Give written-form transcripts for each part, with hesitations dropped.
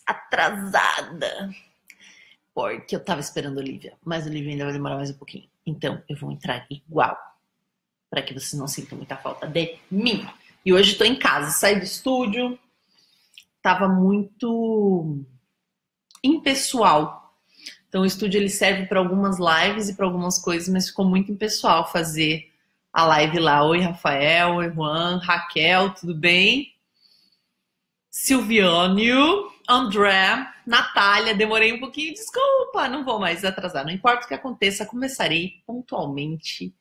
atrasada. Porque eu tava esperando a Olivia, mas a Olivia ainda vai demorar mais um pouquinho. Então, eu vou entrar igual, para que vocês não sintam muita falta de mim. E hoje tô em casa, saí do estúdio, tava muito impessoal. Então, o estúdio ele serve para algumas lives e para algumas coisas, mas ficou muito impessoal fazer a live lá. Oi, Rafael, oi, Juan, Raquel, tudo bem? Silviânio, André, Natália, demorei um pouquinho, desculpa, não vou mais atrasar, não importa o que aconteça, começarei pontualmente.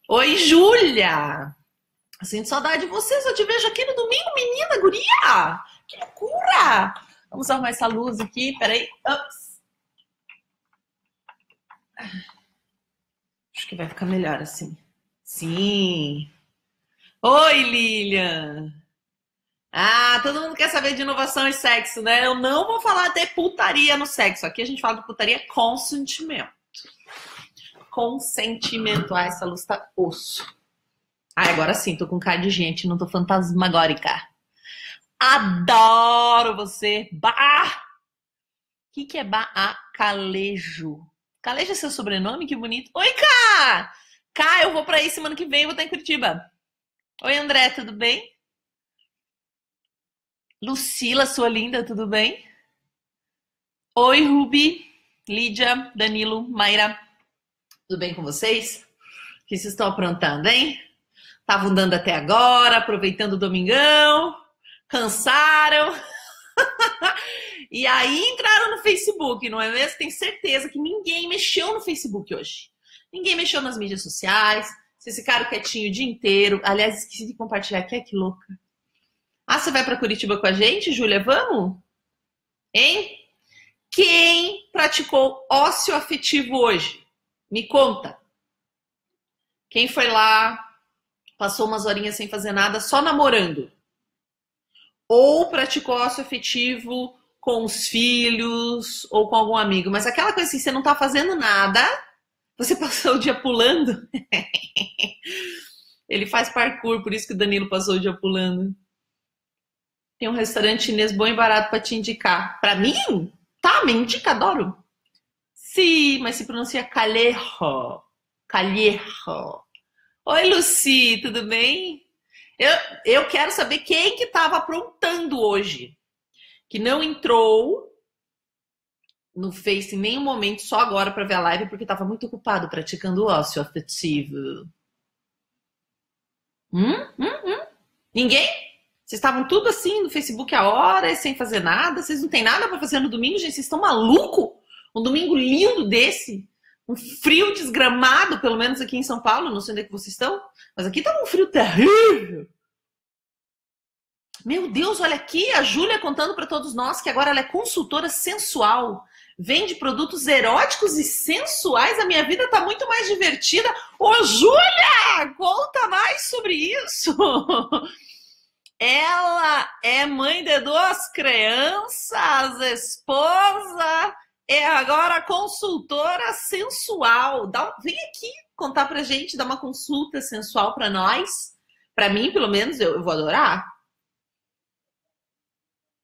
Oi, Júlia! Sinto saudade de você, só te vejo aqui no domingo, menina, guria! Que loucura! Vamos arrumar essa luz aqui, peraí. Ups. Acho que vai ficar melhor assim. Sim! Oi, Lilian! Ah, todo mundo quer saber de inovação e sexo, né? Eu não vou falar de putaria no sexo. Aqui a gente fala de putaria com sentimento. Consentimento. Ah, essa luz tá osso. Ah, agora sim, tô com cara de gente, não tô fantasmagórica. Adoro você. Bah! O que é Calejo? Calejo é seu sobrenome? Que bonito. Oi, Cá! Cá, eu vou pra aí semana que vem, eu vou estar em Curitiba. Oi, André, tudo bem? Lucila, sua linda, tudo bem? Oi, Ruby, Lídia, Danilo, Mayra, tudo bem com vocês? O que vocês estão aprontando, hein? Estavam andando até agora, aproveitando o domingão, cansaram. E aí entraram no Facebook, não é mesmo? Tenho certeza que ninguém mexeu no Facebook hoje. Ninguém mexeu nas mídias sociais. Vocês ficaram quietinho o dia inteiro. Aliás, esqueci de compartilhar aqui, que louca. Ah, você vai para Curitiba com a gente, Júlia? Vamos? Hein? Quem praticou ócio afetivo hoje? Me conta. Quem foi lá, passou umas horinhas sem fazer nada, só namorando? Ou praticou ócio afetivo com os filhos ou com algum amigo? Mas aquela coisa assim, você não tá fazendo nada, você passou o dia pulando? Ele faz parkour, por isso que o Danilo passou o dia pulando. Tem um restaurante chinês bom e barato para te indicar. Para mim? Tá, me indica, adoro. Sim, mas se pronuncia Callejo. Callejo. Oi, Lucy, tudo bem? Eu quero saber quem que estava aprontando hoje. Que não entrou no Face em nenhum momento, só agora para ver a live, porque estava muito ocupado praticando o ócio afetivo. Ninguém? Vocês estavam tudo assim no Facebook a horas, sem fazer nada? Vocês não têm nada para fazer no domingo, gente? Vocês estão malucos? Um domingo lindo desse? Um frio desgramado, pelo menos aqui em São Paulo. Não sei onde é que vocês estão, mas aqui tá um frio terrível. Meu Deus, olha aqui a Júlia contando para todos nós que agora ela é consultora sensual. Vende produtos eróticos e sensuais. A minha vida tá muito mais divertida. Ô, Júlia, conta mais sobre isso. Ela é mãe de 2 crianças, esposa, é agora consultora sensual. Vem aqui contar pra gente, dar uma consulta sensual pra nós. Pra mim, pelo menos, eu vou adorar.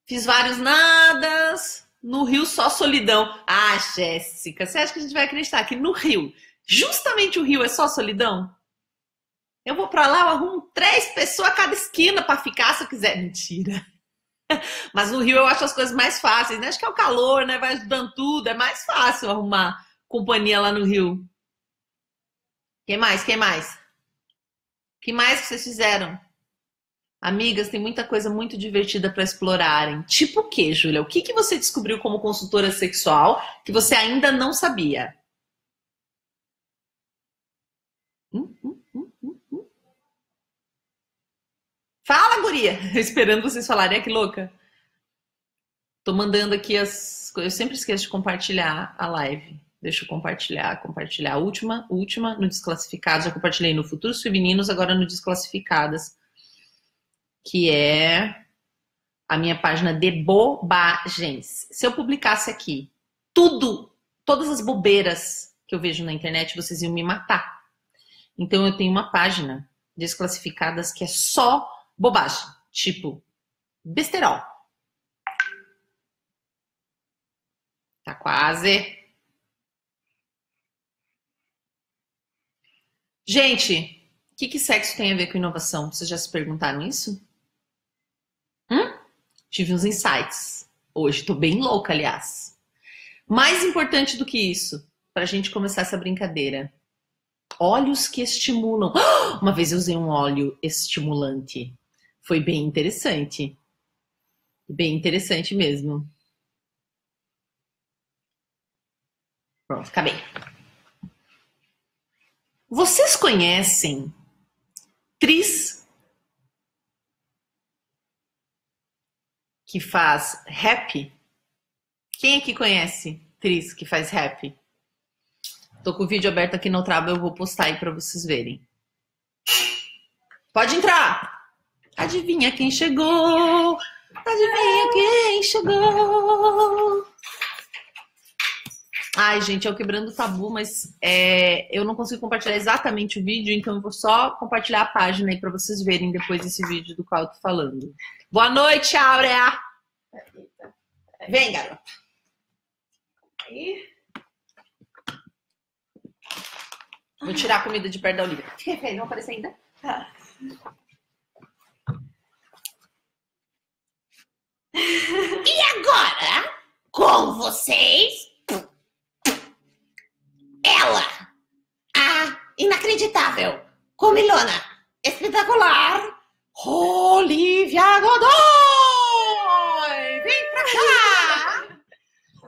Fiz vários nadas. No Rio, só solidão. Ah, Jéssica, você acha que a gente vai acreditar que no Rio, justamente o Rio é só solidão? Eu vou pra lá, eu arrumo 3 pessoas a cada esquina pra ficar se eu quiser. Mentira. Mas no Rio eu acho as coisas mais fáceis, né? Acho que é o calor, né? Vai ajudando tudo. É mais fácil arrumar companhia lá no Rio. Quem mais? Quem mais? Que mais que vocês fizeram? Amigas, tem muita coisa muito divertida para explorarem. Tipo o quê, Júlia? O que você descobriu como consultora sexual que você ainda não sabia? Fala, guria! Esperando vocês falarem, que louca. Tô mandando aqui as coisas. Eu sempre esqueço de compartilhar a live. Deixa eu compartilhar. A última no Desclassificados. Já compartilhei no Futuros Femininos, agora no Desclassificadas. Que é a minha página de bobagens. Se eu publicasse aqui todas as bobeiras que eu vejo na internet, vocês iam me matar. Então eu tenho uma página Desclassificadas que é só bobagem, tipo besterol. Tá quase. Gente, o que sexo tem a ver com inovação? Vocês já se perguntaram isso? Tive uns insights. Hoje tô bem louca, aliás. Mais importante do que isso, pra gente começar essa brincadeira. Óleos que estimulam. Uma vez eu usei um óleo estimulante. Foi bem interessante. Bem interessante mesmo. Pronto, acabei. Vocês conhecem Tris que faz rap? Quem aqui conhece Tris que faz rap? Tô com o vídeo aberto aqui no Traba, eu vou postar aí pra vocês verem. Pode entrar! Adivinha quem chegou? Adivinha quem chegou? Ai, gente, é o Quebrando o Tabu, mas eu não consigo compartilhar exatamente o vídeo, então eu vou só compartilhar a página aí pra vocês verem depois esse vídeo do qual eu tô falando. Boa noite, Áurea! Vem, garoto. Aí. Vou tirar a comida de perto da Olivia. Não aparece ainda? Tá. E agora, com vocês, ela, a inacreditável, comilona, espetacular, Olivia Godoy! Vem pra cá!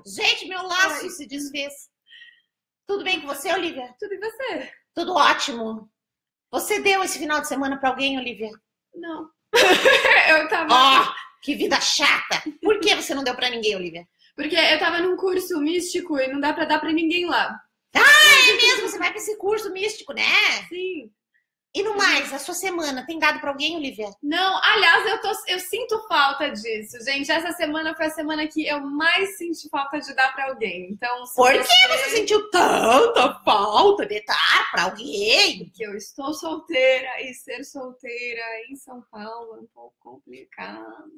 Gente, meu laço se desfez. Tudo bem com você, Olivia? Tudo e você? Tudo ótimo. Você deu esse final de semana pra alguém, Olivia? Não. Eu tava... Que vida chata! Por que você não deu pra ninguém, Olivia? Porque eu tava num curso místico e não dá pra dar pra ninguém lá. É mesmo? Você vai pra esse curso místico, né? Sim. E no mais, a sua semana, tem dado pra alguém, Olivia? Não, aliás, eu sinto falta disso, gente. Essa semana foi a semana que eu mais senti falta de dar pra alguém. Então, por que você sentiu tanta falta de dar pra alguém? Porque eu estou solteira e ser solteira em São Paulo é um pouco complicado.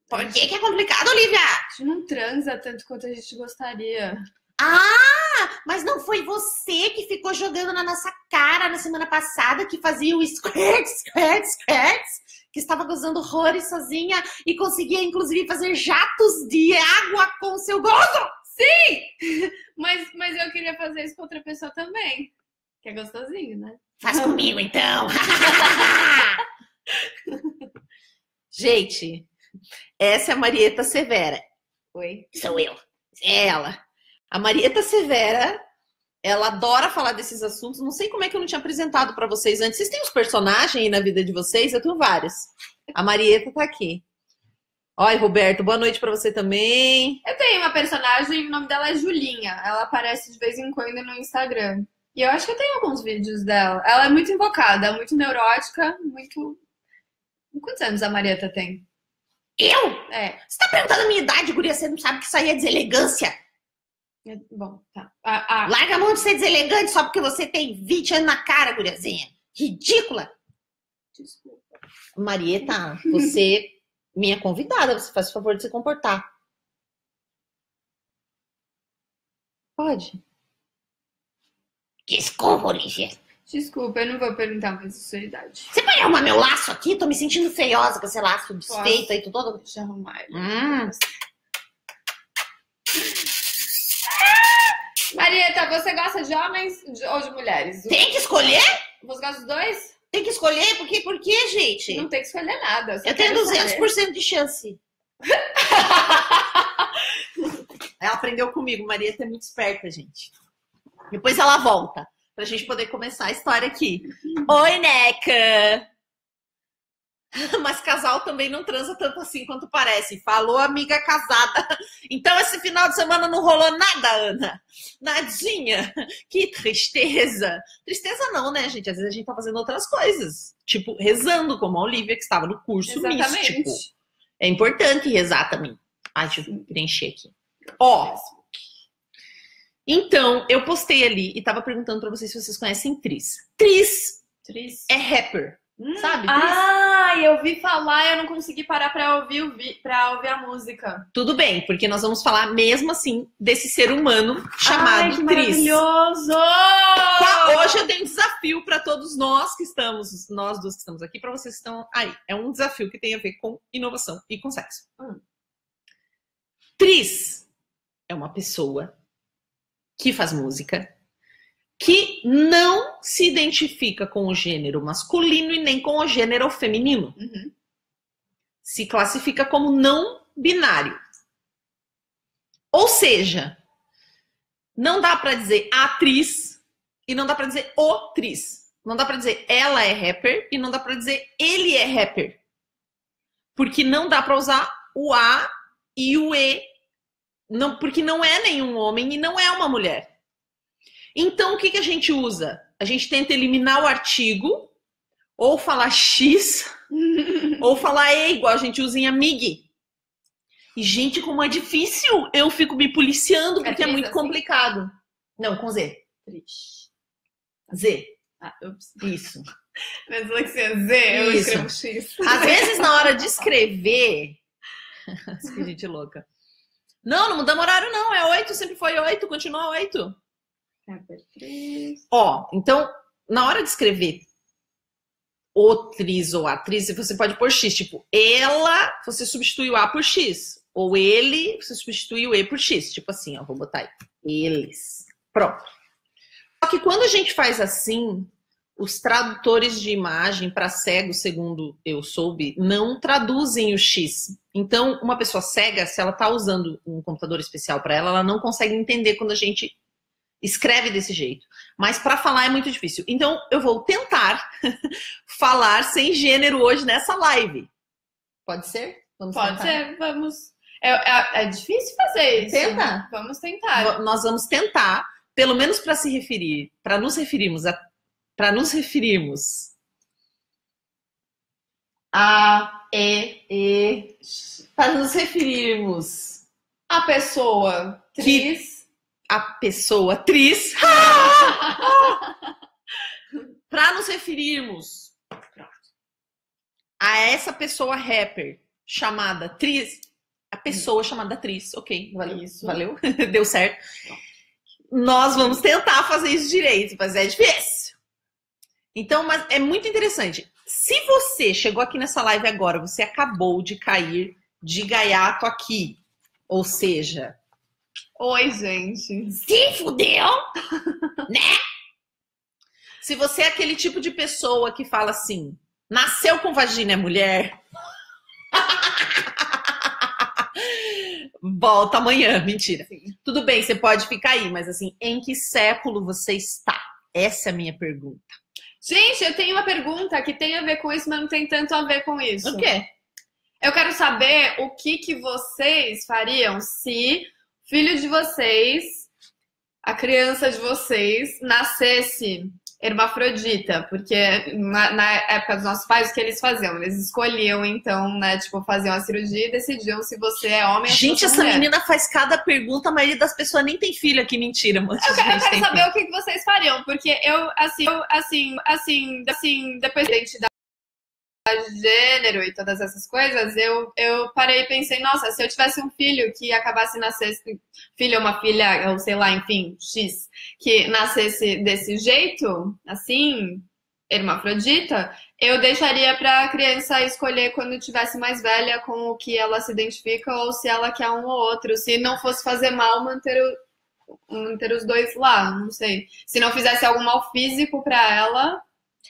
Por que é complicado, Olivia? A gente não transa tanto quanto a gente gostaria. Mas não foi você que ficou jogando na nossa cara na semana passada, que fazia o squirt, que estava gozando horrores sozinha e conseguia, inclusive, fazer jatos de água com o seu gozo? Sim! Mas eu queria fazer isso com outra pessoa também, que é gostosinho, né? Faz comigo, então! Gente, essa é a Marieta Severa. Oi? Sou eu. É ela. A Marieta Severa, ela adora falar desses assuntos. Não sei como é que eu não tinha apresentado pra vocês antes. Vocês têm os personagens aí na vida de vocês? Eu tenho vários. A Marieta tá aqui. Oi, Roberto, boa noite pra você também. Eu tenho uma personagem, o nome dela é Julinha. Ela aparece de vez em quando no Instagram. E eu acho que eu tenho alguns vídeos dela. Ela é muito invocada, muito neurótica, muito... Quantos anos a Marieta tem? Eu? É. Você tá perguntando a minha idade, guria? Você não sabe que isso aí é deselegância? Bom, tá. Larga a mão de ser deselegante só porque você tem 20 anos na cara, guriazinha. Ridícula. Desculpa. Marieta, você, minha convidada, você faz o favor de se comportar. Pode. Desculpa, Olivia. Desculpa, eu não vou perguntar mais a sua idade. Você pode arrumar meu laço aqui? Tô me sentindo feiosa com esse laço desfeito aí, todo. Deixa eu arrumar ele. Marieta, você gosta de homens ou de mulheres? Tem que escolher? Você gosta dos dois? Tem que escolher? Por quê, gente? Não tem que escolher nada. Eu tenho 200% de chance. Ela aprendeu comigo. Marieta é muito esperta, gente. Depois ela volta pra gente poder começar a história aqui. Oi, Neca! Mas casal também não transa tanto assim quanto parece. Falou amiga casada. Então esse final de semana não rolou nada, Ana. Nadinha. Que tristeza. Tristeza não, né, gente? Às vezes a gente tá fazendo outras coisas. Tipo, rezando, como a Olivia, que estava no curso místico. É importante rezar também. Ai, deixa eu preencher aqui. Então, eu postei ali e tava perguntando pra vocês se vocês conhecem Tris. Tris é rapper. Sabe? Ah, eu ouvi falar, eu não consegui parar pra ouvir, a música. Tudo bem, porque nós vamos falar mesmo assim desse ser humano chamado Ai, que Tris. maravilhoso! Hoje eu tenho um desafio para todos nós que estamos, nós duas que estamos aqui, para vocês que estão aí. É um desafio que tem a ver com inovação e com sexo. Tris é uma pessoa que faz música, que não se identifica com o gênero masculino e nem com o gênero feminino. Se classifica como não binário. Ou seja, não dá para dizer atriz e não dá para dizer o Tris. Não dá para dizer ela é rapper e não dá para dizer ele é rapper. Porque não dá para usar o A e o E. Não, porque não é nenhum homem e não é uma mulher. Então, o que a gente usa? A gente tenta eliminar o artigo, ou falar X, ou falar E, igual a gente usa em amigue. E, gente, como é difícil, eu fico me policiando, porque é muito complicado. Não, com Z. Z. Isso. Mas Z, eu escrevo X. Às vezes, na hora de escrever... Que gente louca. Não mudamos horário, não. É 8, sempre foi 8, continua 8. Ó, então, na hora de escrever o Tris ou atriz, você pode pôr X, tipo, ela, você substitui o A por X. Ou ele, você substitui o E por X. Tipo assim, ó, vou botar aí. Eles. Pronto. Só que quando a gente faz assim, os tradutores de imagem para cego, segundo eu soube, não traduzem o X. Então, uma pessoa cega, se ela tá usando um computador especial para ela, ela não consegue entender quando a gente escreve desse jeito. Mas para falar é muito difícil. Então, eu vou tentar falar sem gênero hoje nessa live. Pode ser? Pode ser, vamos. É difícil fazer isso. Tenta? Vamos tentar. Nós vamos tentar, pelo menos para se referir, para nos referirmos a para nos referirmos a pessoa Tris. A pessoa Tris. Para nos referirmos a essa pessoa rapper chamada Tris, a pessoa chamada Tris, ok, valeu, Isso. Valeu, deu certo. Nós vamos tentar fazer isso direito, mas é difícil. Então, mas é muito interessante. Se você chegou aqui nessa live agora, você acabou de cair de gaiato aqui, ou seja... Oi, gente. Se fudeu, né? Se você é aquele tipo de pessoa que fala assim, nasceu com vagina é mulher, volta amanhã, mentira. Tudo bem, você pode ficar aí, mas assim, em que século você está? Essa é a minha pergunta. Gente, eu tenho uma pergunta que tem a ver com isso, mas não tem tanto a ver com isso. O quê? Eu quero saber o que vocês fariam se o filho de vocês, a criança de vocês, nascesse hermafrodita, porque na época dos nossos pais, o que eles faziam? Eles escolhiam, então, né, tipo, faziam a cirurgia e decidiam se você é homem ou Gente, essa mulher. menina faz cada pergunta, a maioria das pessoas nem tem filho aqui, mentira, mano. Eu quero saber o que vocês fariam, porque eu, depois da identidade de gênero e todas essas coisas, eu parei e pensei, nossa, se eu tivesse um filho que acabasse nascesse, filho ou uma filha, ou sei lá, enfim, X, que nascesse desse jeito, assim, hermafrodita, eu deixaria pra criança escolher quando tivesse mais velha com o que ela se identifica ou se ela quer um ou outro, se não fosse fazer mal manter os dois lá, não sei. Se não fizesse algum mal físico pra ela...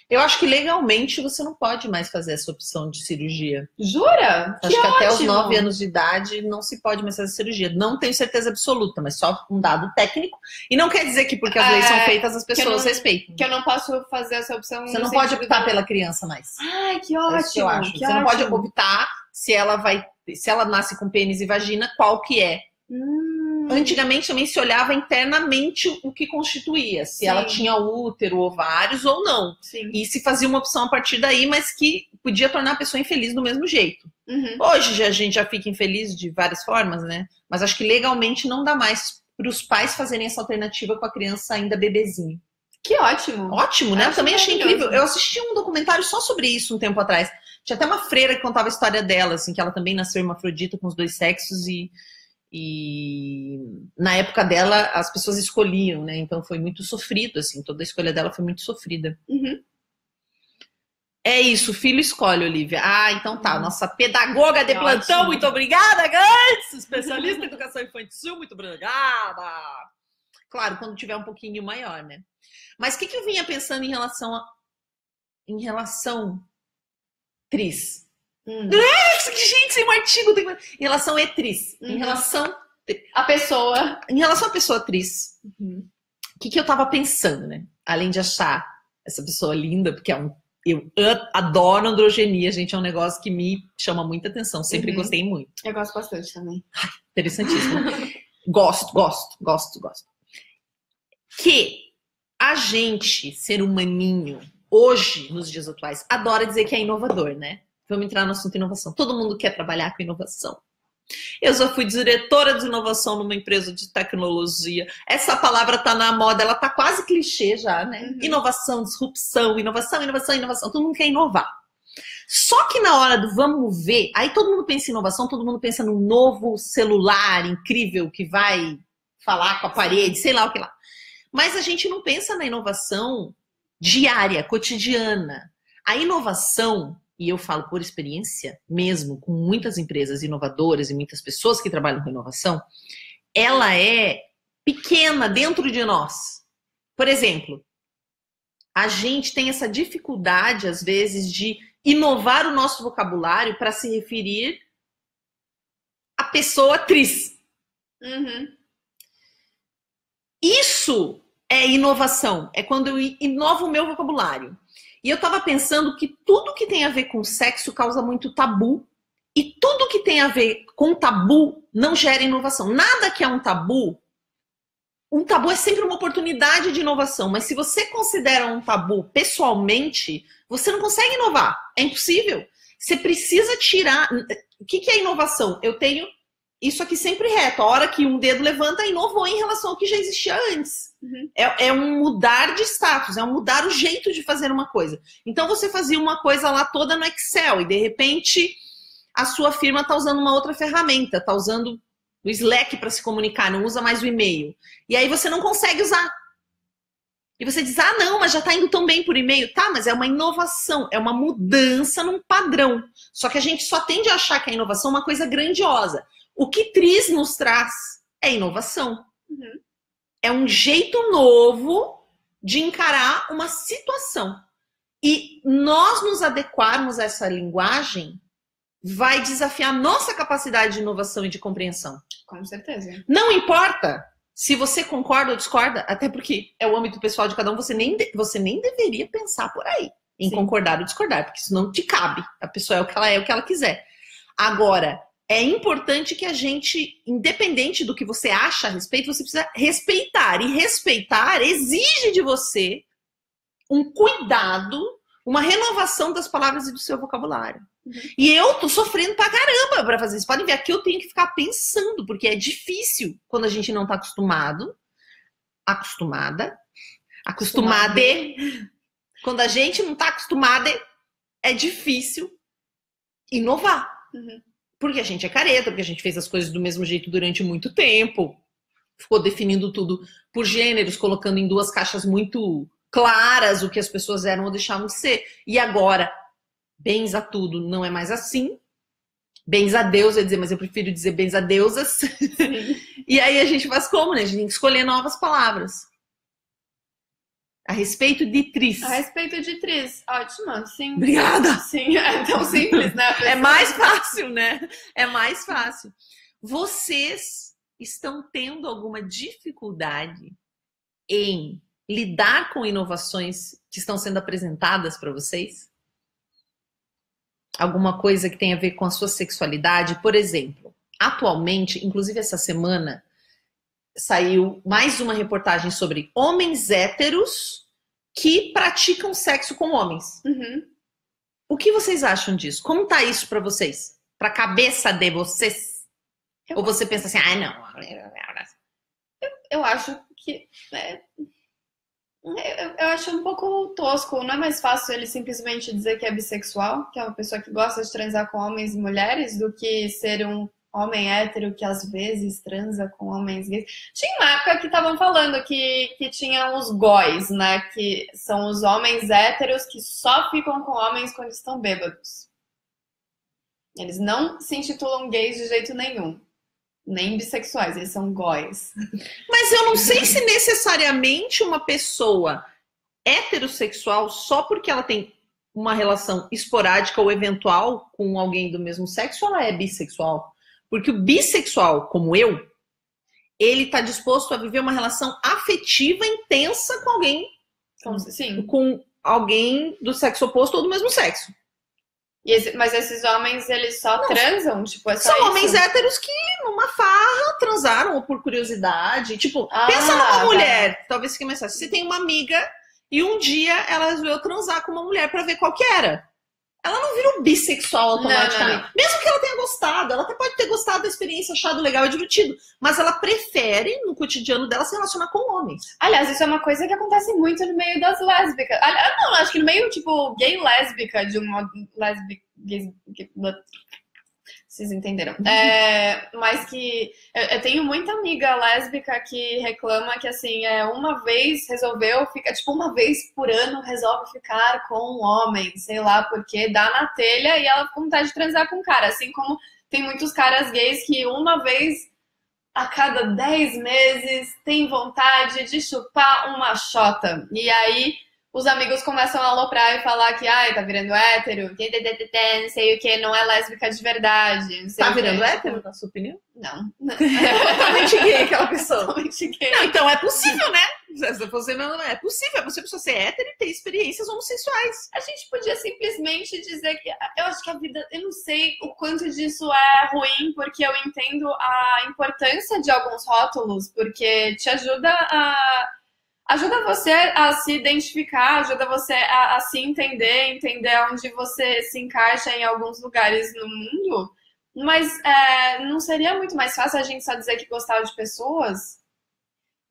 Eu acho que legalmente você não pode mais fazer essa opção de cirurgia. Jura? Acho que até os 9 anos de idade não se pode mais fazer cirurgia. Não tenho certeza absoluta, mas só um dado técnico. E não quer dizer que porque as leis são feitas as pessoas respeitam. Que eu não posso fazer essa opção. Você não pode optar pela criança mais. Ai, que ótimo. É isso que eu acho. Você não pode optar se ela nasce com pênis e vagina, qual que é. Antigamente também se olhava internamente o que constituía, se ela tinha útero, ovários ou não. Sim. E se fazia uma opção a partir daí, mas que podia tornar a pessoa infeliz do mesmo jeito. Hoje a gente já fica infeliz de várias formas, né? Mas acho que legalmente não dá mais para os pais fazerem essa alternativa com a criança ainda bebezinho. Que ótimo. Ótimo, né? Eu Acho também achei maravilhoso. incrível. Eu assisti um documentário só sobre isso um tempo atrás. Tinha até uma freira que contava a história dela, assim, que ela também nasceu hermafrodita com os dois sexos e na época dela as pessoas escolhiam, né? Então foi muito sofrido, assim, toda a escolha dela foi muito sofrida. Uhum. É isso, o filho escolhe, Olivia. Ah, então tá. Nossa pedagoga de Que plantão, ótimo. muito obrigada, Gantz! Especialista em educação infantil, muito obrigada! Claro, quando tiver um pouquinho maior, né? Mas o que eu vinha pensando em relação tris? Gente, tem um artigo em relação etris. Em relação A pessoa. à pessoa tris. O que eu tava pensando, né? Além de achar essa pessoa linda, porque eu adoro androgenia, gente, é um negócio que me chama muita atenção, sempre gostei muito. Eu gosto bastante também. Interessantíssimo. Gosto. Que a gente, ser humaninho, hoje, nos dias atuais, adora dizer que é inovador, né? Vamos entrar no assunto inovação. Todo mundo quer trabalhar com inovação. Eu já fui diretora de inovação numa empresa de tecnologia. Essa palavra tá na moda, ela tá quase clichê já, né? Inovação, disrupção, inovação. Todo mundo quer inovar. Só que na hora do vamos ver, aí todo mundo pensa em inovação, todo mundo pensa num novo celular incrível que vai falar com a parede, sei lá o que lá. Mas a gente não pensa na inovação diária, cotidiana. A inovação, e eu falo por experiência mesmo, com muitas empresas inovadoras e muitas pessoas que trabalham com inovação, ela é pequena dentro de nós. Por exemplo, a gente tem essa dificuldade, às vezes, de inovar o nosso vocabulário para se referir à pessoa tris. Isso é inovação. É quando eu inovo o meu vocabulário. E eu tava pensando que tudo que tem a ver com sexo causa muito tabu. E tudo que tem a ver com tabu não gera inovação. Nada que é um tabu é sempre uma oportunidade de inovação. Mas se você considera um tabu pessoalmente, você não consegue inovar. É impossível. Você precisa tirar... O que é inovação? Eu tenho isso aqui sempre reto. A hora que um dedo levanta, inovou em relação ao que já existia antes. É um mudar de status, é um mudar o jeito de fazer uma coisa. Então você fazia uma coisa lá toda no Excel e de repente a sua firma está usando uma outra ferramenta, está usando o Slack para se comunicar, não usa mais o e-mail. E aí você não consegue usar. E você diz, ah não, mas já está indo tão bem por e-mail. Tá, mas é uma inovação, é uma mudança num padrão. Só que a gente só tende a achar que a inovação é uma coisa grandiosa. O que Tris nos traz é inovação. É um jeito novo de encarar uma situação. E nós nos adequarmos a essa linguagem vai desafiar nossa capacidade de inovação e de compreensão. Com certeza. Não importa se você concorda ou discorda, até porque é o âmbito pessoal de cada um, você nem deveria pensar por aí em concordar ou discordar, porque isso não te cabe. A pessoa é o que ela quiser. Agora, é importante que a gente, independente do que você acha a respeito, você precisa respeitar. E respeitar exige de você um cuidado, uma renovação das palavras e do seu vocabulário. E eu tô sofrendo pra caramba pra fazer isso. Podem ver, aqui eu tenho que ficar pensando, porque é difícil quando a gente não tá acostumada. Quando a gente não tá acostumada, é difícil inovar. Porque a gente é careta, porque a gente fez as coisas do mesmo jeito durante muito tempo. Ficou definindo tudo por gêneros, colocando em duas caixas muito claras o que as pessoas eram ou deixavam de ser. E agora, bens a tudo não é mais assim. Bens a Deus, eu ia dizer, mas eu prefiro dizer bens a deusas. E aí a gente faz como, né? A gente tem que escolher novas palavras. A respeito de Tris. A respeito de Tris, ótima, sim. Obrigada! Sim, é tão simples, né? É mais fácil, né? É mais fácil. Vocês estão tendo alguma dificuldade em lidar com inovações que estão sendo apresentadas para vocês? Alguma coisa que tem a ver com a sua sexualidade? Por exemplo, atualmente, inclusive essa semana, saiu mais uma reportagem sobre homens héteros que praticam sexo com homens. O que vocês acham disso? Como tá isso para vocês? Pra cabeça de vocês? Ou você pensa assim, não. Eu acho que Eu acho um pouco tosco. Não é mais fácil ele simplesmente dizer que é bissexual, que é uma pessoa que gosta de transar com homens e mulheres, do que ser um homem hétero que às vezes transa com homens gays? Tinha uma época que estavam falando que tinha os góis, né? Que são os homens héteros que só ficam com homens quando estão bêbados. Eles não se intitulam gays de jeito nenhum. Nem bissexuais, eles são góis. Mas eu não sei se necessariamente uma pessoa heterossexual, só porque ela tem uma relação esporádica ou eventual com alguém do mesmo sexo, ela é bissexual. Porque o bissexual, como eu, ele tá disposto a viver uma relação afetiva intensa com alguém, Sim. com alguém do sexo oposto ou do mesmo sexo. Mas esses homens, eles só transam? Tipo, é só São isso? homens héteros que, numa farra, transaram ou por curiosidade. Tipo, pensa numa tá. mulher, talvez fique mais fácil. Você tem uma amiga e um dia ela resolveu transar com uma mulher pra ver qual que era. Ela não vira um bissexual automaticamente. Não. Mesmo que ela tenha gostado, ela até pode ter gostado da experiência, achado legal e divertido. Mas ela prefere, no cotidiano dela, se relacionar com homens. Aliás, isso é uma coisa que acontece muito no meio das lésbicas. Não, acho que no meio, tipo, gay-lésbica, de uma lésbica... Vocês entenderam. Mas que eu tenho muita amiga lésbica que reclama que, assim, uma vez resolveu ficar, tipo, uma vez por ano resolve ficar com um homem, sei lá, porque dá na telha e ela fica com vontade de transar com um cara. Assim como tem muitos caras gays que uma vez a cada 10 meses tem vontade de chupar uma xota. E aí os amigos começam a aloprar e falar que, tá virando hétero, não sei o que, não é lésbica de verdade. Não sei Tá o quê. virando hétero, na sua opinião? Não. É totalmente gay aquela pessoa. Totalmente gay. Não, então é possível, né? Você não é possível. É possível você ser hétero e ter experiências homossexuais. A gente podia simplesmente dizer que eu acho que a vida, eu não sei o quanto disso é ruim, porque eu entendo a importância de alguns rótulos, porque te ajuda você a se identificar, ajuda você a se entender onde você se encaixa em alguns lugares no mundo. Mas não seria muito mais fácil a gente só dizer que gostava de pessoas?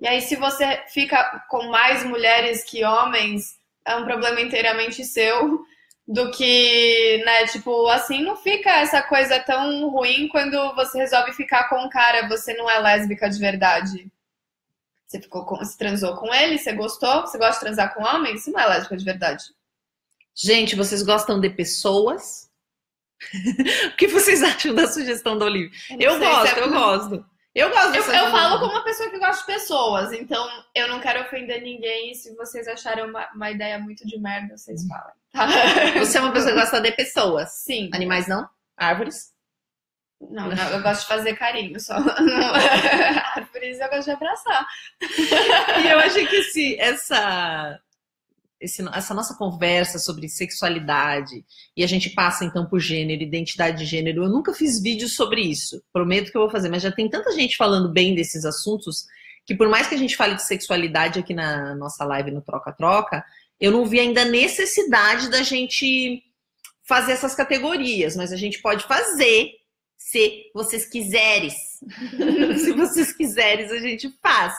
E aí, se você fica com mais mulheres que homens, é um problema inteiramente seu, do que, né, tipo, assim, não fica essa coisa tão ruim quando você resolve ficar com um cara, você não é lésbica de verdade. Você transou com ele, você gostou, você gosta de transar com homem, você não é lésbica de verdade. Gente, vocês gostam de pessoas? O que vocês acham da sugestão da Olivia? Eu gosto. Eu gosto Eu falo como uma pessoa que gosta de pessoas, então eu não quero ofender ninguém. Se vocês acharem uma ideia muito de merda, vocês falem. Tá? Você é uma pessoa que gosta de pessoas? Sim. Animais não? Árvores? Não, eu gosto de fazer carinho só. Árvores eu gosto de abraçar. E eu achei que essa nossa conversa sobre sexualidade, e a gente passa então por gênero, identidade de gênero, eu nunca fiz vídeo sobre isso, prometo que eu vou fazer, mas já tem tanta gente falando bem desses assuntos, que por mais que a gente fale de sexualidade aqui na nossa live no Troca-Troca, eu não vi ainda a necessidade da gente fazer essas categorias, mas a gente pode fazer, se vocês quiserem. Se vocês quiserem, a gente faz.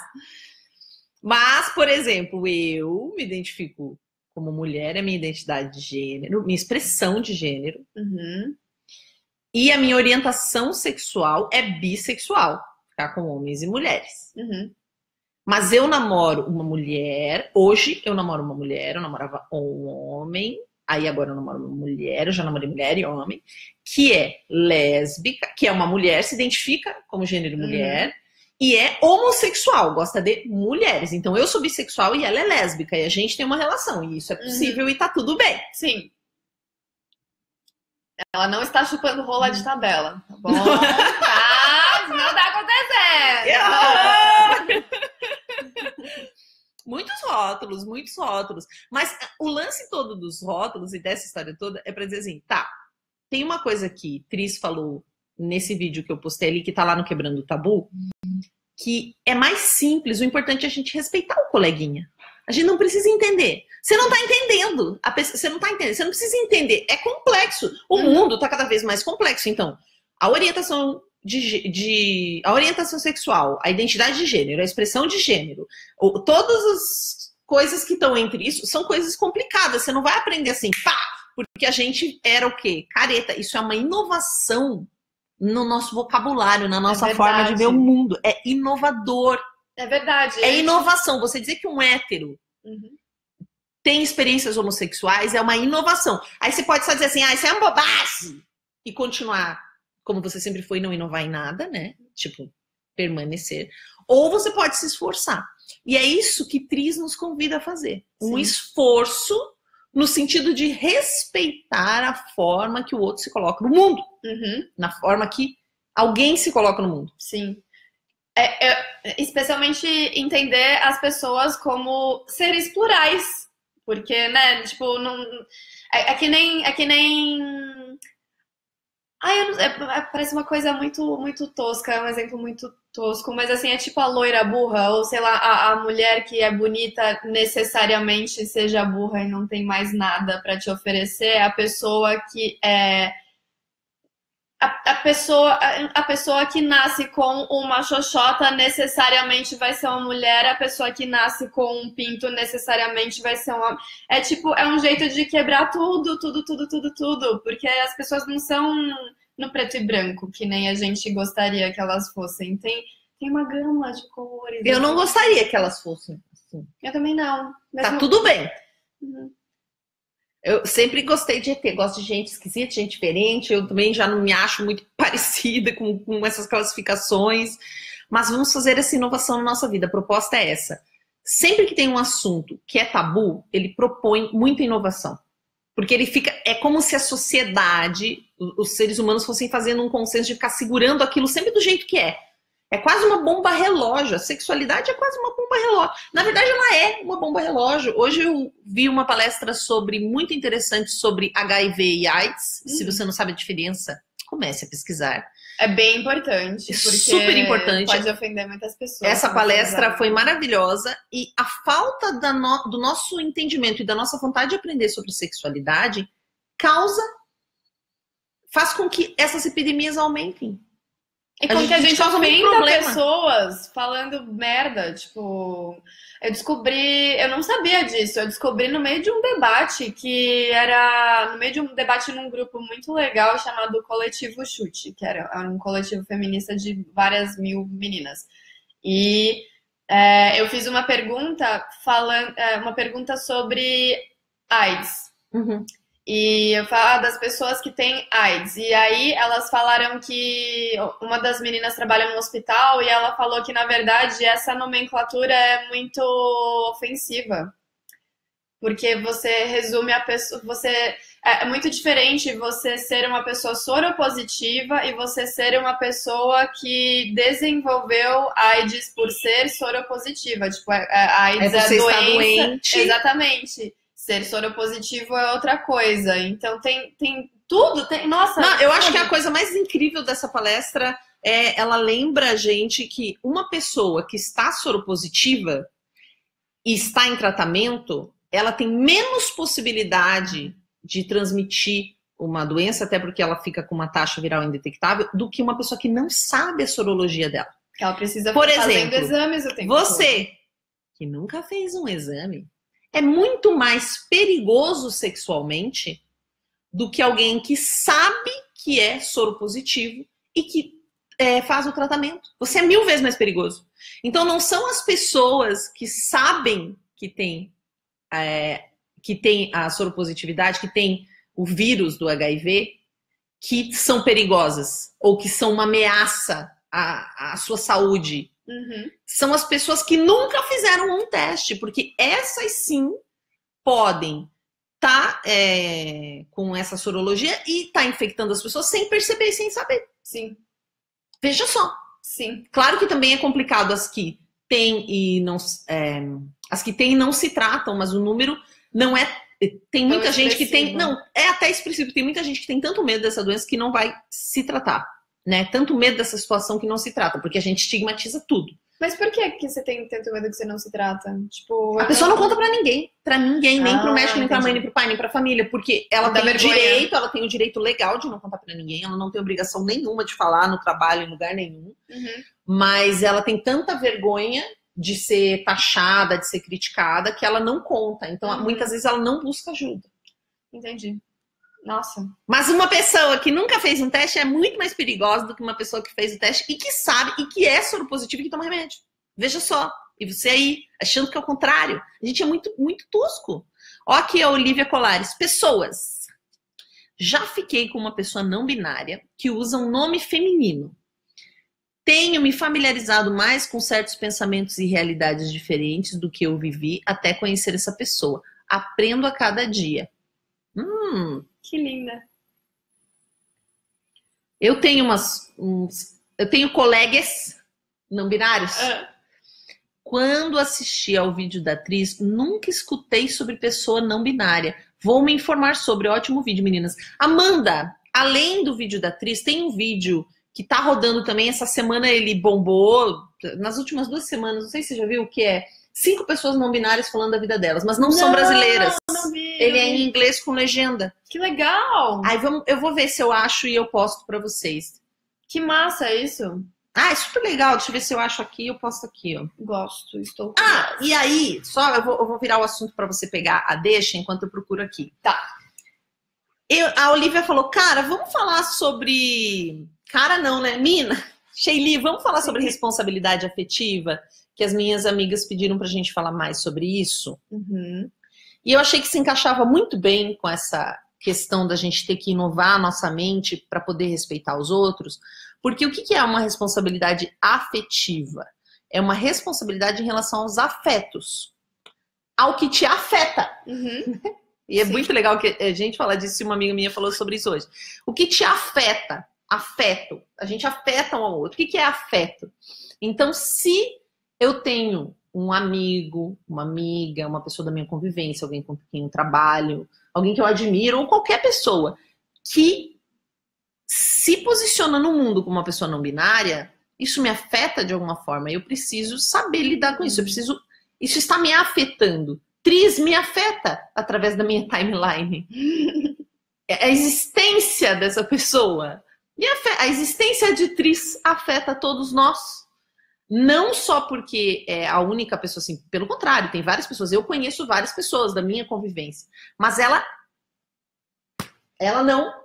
Mas, por exemplo, eu me identifico como mulher, é minha identidade de gênero, minha expressão de gênero. Uhum. E a minha orientação sexual é bissexual, ficar com homens e mulheres. Uhum. Mas eu namoro uma mulher, hoje eu namoro uma mulher, eu namorava um homem, aí agora eu namoro uma mulher, eu já namorei mulher e homem, que é lésbica, que é uma mulher, se identifica como gênero mulher, e é homossexual, gosta de mulheres. Então eu sou bissexual e ela é lésbica, e a gente tem uma relação, e isso é possível e tá tudo bem. Sim. Ela não está chupando rola de tabela, tá bom? Tá, não tá acontecendo. Muitos rótulos. Mas o lance todo dos rótulos e dessa história toda é pra dizer assim, tá, tem uma coisa que Tris falou nesse vídeo que eu postei ali, que tá lá no Quebrando o Tabu, que é mais simples, o importante é a gente respeitar o coleguinha. A gente não precisa entender. Você não tá entendendo. Você não tá entendendo. Você não precisa entender. É complexo. O mundo tá cada vez mais complexo. Então, a orientação a orientação sexual, a identidade de gênero, a expressão de gênero, todas as coisas que estão entre isso são coisas complicadas. Você não vai aprender assim, pá, porque a gente era o quê? Careta. Isso é uma inovação no nosso vocabulário, na nossa forma de ver o mundo. É inovador. É verdade. É inovação. Você dizer que um hétero tem experiências homossexuais é uma inovação. Aí você pode só dizer assim, isso é uma bobagem. E continuar como você sempre foi, não inovar em nada, né? Tipo, permanecer. Ou você pode se esforçar. E é isso que Tris nos convida a fazer. Um esforço no sentido de respeitar a forma que o outro se coloca no mundo. Na forma que alguém se coloca no mundo. Sim. Especialmente entender as pessoas como seres plurais. Porque, né, tipo, não... É que nem... parece uma coisa muito tosca, é um exemplo muito tosco, mas assim, é tipo a loira burra, ou sei lá, a mulher que é bonita necessariamente seja burra e não tem mais nada pra te oferecer, é a pessoa que é... A pessoa que nasce com uma xoxota necessariamente vai ser uma mulher, a pessoa que nasce com um pinto necessariamente vai ser uma... É tipo, é um jeito de quebrar tudo, porque as pessoas não são no preto e branco, que nem a gente gostaria que elas fossem. Tem uma gama de cores. Eu não gostaria que elas fossem assim. Eu também não. Tá tudo bem. Eu sempre gostei de ET, gosto de gente esquisita, gente diferente. Eu também já não me acho muito parecida com essas classificações. Mas vamos fazer essa inovação na nossa vida. A proposta é essa. Sempre que tem um assunto que é tabu, ele propõe muita inovação. Porque ele fica... É como se a sociedade, os seres humanos fossem fazendo um consenso de ficar segurando aquilo sempre do jeito que é. É quase uma bomba relógio. A sexualidade é quase uma bomba relógio. Na verdade, ela é uma bomba relógio. Hoje eu vi uma palestra muito interessante sobre HIV e AIDS. Se você não sabe a diferença, comece a pesquisar. É bem importante. Porque super importante. Pode ofender muitas pessoas. Essa palestra foi maravilhosa. E a falta do nosso entendimento e da nossa vontade de aprender sobre sexualidade faz com que essas epidemias aumentem. E com que a gente ofenda pessoas falando merda, tipo... Eu não sabia disso, eu descobri no meio de um debate num grupo muito legal chamado Coletivo Chute, que era um coletivo feminista de várias mil meninas. E eu fiz uma pergunta sobre AIDS. E eu falo das pessoas que têm AIDS. E aí elas falaram que uma das meninas trabalha no hospital e ela falou que, na verdade, essa nomenclatura é muito ofensiva. Porque você resume a pessoa... É muito diferente você ser uma pessoa soropositiva e você ser uma pessoa que desenvolveu AIDS por ser soropositiva. Tipo, a AIDS é a doença. Doente. Exatamente. Ser soropositivo é outra coisa. Então tem tudo. Nossa. Não, eu acho que a coisa mais incrível dessa palestra ela lembra a gente que uma pessoa que está soropositiva e está em tratamento, ela tem menos possibilidade de transmitir uma doença, até porque ela fica com uma taxa viral indetectável, do que uma pessoa que não sabe a sorologia dela. Que ela precisa ficar fazendo exames o tempo todo. Você que nunca fez um exame é muito mais perigoso sexualmente do que alguém que sabe que é soropositivo e que faz o tratamento. Você é 1000 vezes mais perigoso. Então não são as pessoas que sabem que tem a soropositividade, que tem o vírus do HIV, que são perigosas ou que são uma ameaça à sua saúde. São as pessoas que nunca fizeram um teste, porque essas sim podem estar com essa sorologia e estar infectando as pessoas sem perceber e sem saber. Sim. Veja só. Sim. Claro que também é complicado as que têm e não se tratam, mas o número não é. Tem muita gente que tem. Não, é até expressivo. Tem muita gente que tem tanto medo dessa doença que não vai se tratar. Né? Tanto medo dessa situação que não se trata, porque a gente estigmatiza tudo. Mas por que você tem tanto medo que você não se trata? Tipo, a pessoa não conta pra ninguém, nem pro médico, nem pra mãe, nem pro pai, nem pra família, porque ela tem o direito legal de não contar pra ninguém, ela não tem obrigação nenhuma de falar no trabalho, em lugar nenhum, mas ela tem tanta vergonha de ser taxada, de ser criticada, que ela não conta. Então, muitas vezes ela não busca ajuda. Entendi. Nossa. Mas uma pessoa que nunca fez um teste é muito mais perigosa do que uma pessoa que fez o teste e que sabe e que é soropositiva e que toma remédio. Veja só. E você aí, achando que é o contrário. A gente é muito, muito tosco. Ó aqui a Olivia Colares. Pessoas. Já fiquei com uma pessoa não binária que usa um nome feminino. Tenho me familiarizado mais com certos pensamentos e realidades diferentes do que eu vivi até conhecer essa pessoa. Aprendo a cada dia. Que linda. Eu tenho eu tenho colegas não binários. Quando assisti ao vídeo da atriz, nunca escutei sobre pessoa não binária. Vou me informar sobre. Ótimo vídeo, meninas. Amanda, além do vídeo da atriz, tem um vídeo que tá rodando também. Essa semana ele bombou. Nas últimas 2 semanas, não sei se você já viu, que é 5 pessoas não binárias falando da vida delas, mas não são brasileiras. Não vi, ele é em inglês com legenda. Que legal! Aí eu vou ver se eu acho e eu posto pra vocês. Que massa isso! Ah, é super legal. Deixa eu ver se eu acho aqui, eu posto aqui, ó. Gosto, estou. E aí, só eu vou virar o assunto pra você pegar a deixa enquanto eu procuro aqui. Tá. A Olivia falou, cara, vamos falar sobre... Cara não, né? Mina, Sheili, vamos falar sobre responsabilidade afetiva? Que as minhas amigas pediram pra gente falar mais sobre isso. E eu achei que se encaixava muito bem com essa questão da gente ter que inovar a nossa mente para poder respeitar os outros. Porque o que é uma responsabilidade afetiva? É uma responsabilidade em relação aos afetos. Ao que te afeta. E é muito legal que a gente falar disso, uma amiga minha falou sobre isso hoje. O que te afeta? Afeto. A gente afeta um ao outro. O que é afeto? Então, se eu tenho um amigo, uma amiga, uma pessoa da minha convivência, alguém com quem eu trabalho, alguém que eu admiro, ou qualquer pessoa que se posiciona no mundo como uma pessoa não binária, isso me afeta de alguma forma. Eu preciso saber lidar com isso. Isso está me afetando. Tris me afeta através da minha timeline. A existência dessa pessoa. E a existência de Tris afeta todos nós. Não só porque é a única pessoa, assim, pelo contrário, tem várias pessoas. Eu conheço várias pessoas da minha convivência. Mas ela não.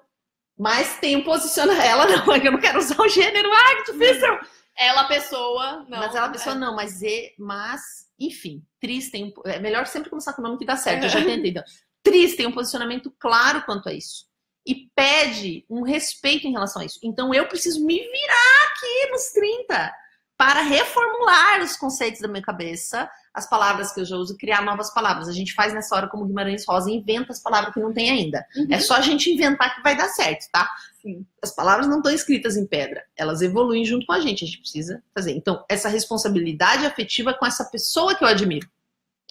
Mas tem um posicionamento. Ela não, é que eu não quero usar o gênero. Ai, que difícil! Ela, pessoa, não. Mas ela, pessoa, não. Mas, enfim, Tris tem um... É melhor sempre começar com o nome que dá certo. Eu já tentei. Então. Tris tem um posicionamento claro quanto a isso. E pede um respeito em relação a isso. Então, eu preciso me virar aqui nos 30 para reformular os conceitos da minha cabeça, as palavras que eu já uso, criar novas palavras. A gente faz nessa hora como Guimarães Rosa, inventa as palavras que não tem ainda. É só a gente inventar que vai dar certo, tá? Sim. As palavras não estão escritas em pedra. Elas evoluem junto com a gente precisa fazer. Então, essa responsabilidade afetiva com essa pessoa que eu admiro.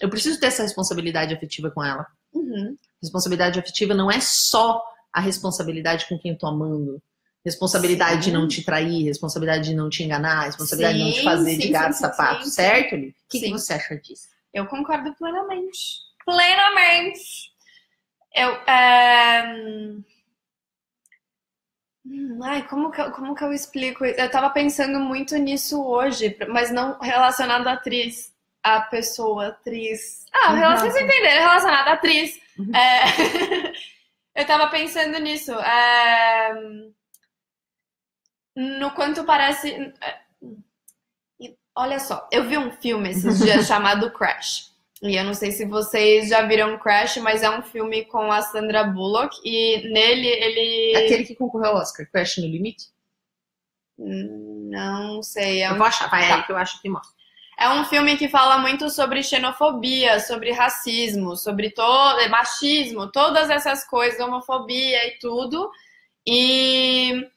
Eu preciso ter essa responsabilidade afetiva com ela. Responsabilidade afetiva não é só a responsabilidade com quem eu tô amando. Responsabilidade de não te trair, responsabilidade de não te enganar, responsabilidade de não te fazer de gato sapato, certo, Li? O que você acha disso? Eu concordo plenamente. Plenamente! Ai, como que eu explico isso? Eu tava pensando muito nisso hoje, mas não relacionado à atriz, à pessoa, atriz. Vocês entenderam, relacionado à atriz. Eu tava pensando nisso. No quanto parece... Olha só, eu vi um filme esses dias chamado Crash. E eu não sei se vocês já viram Crash, mas é um filme com a Sandra Bullock. E nele, ele... Aquele que concorreu ao Oscar, Crash no Limite? Não sei. Eu vou achar, vai aí que eu acho que mostra. É um filme que fala muito sobre xenofobia, sobre racismo, sobre machismo, todas essas coisas, homofobia e tudo. E...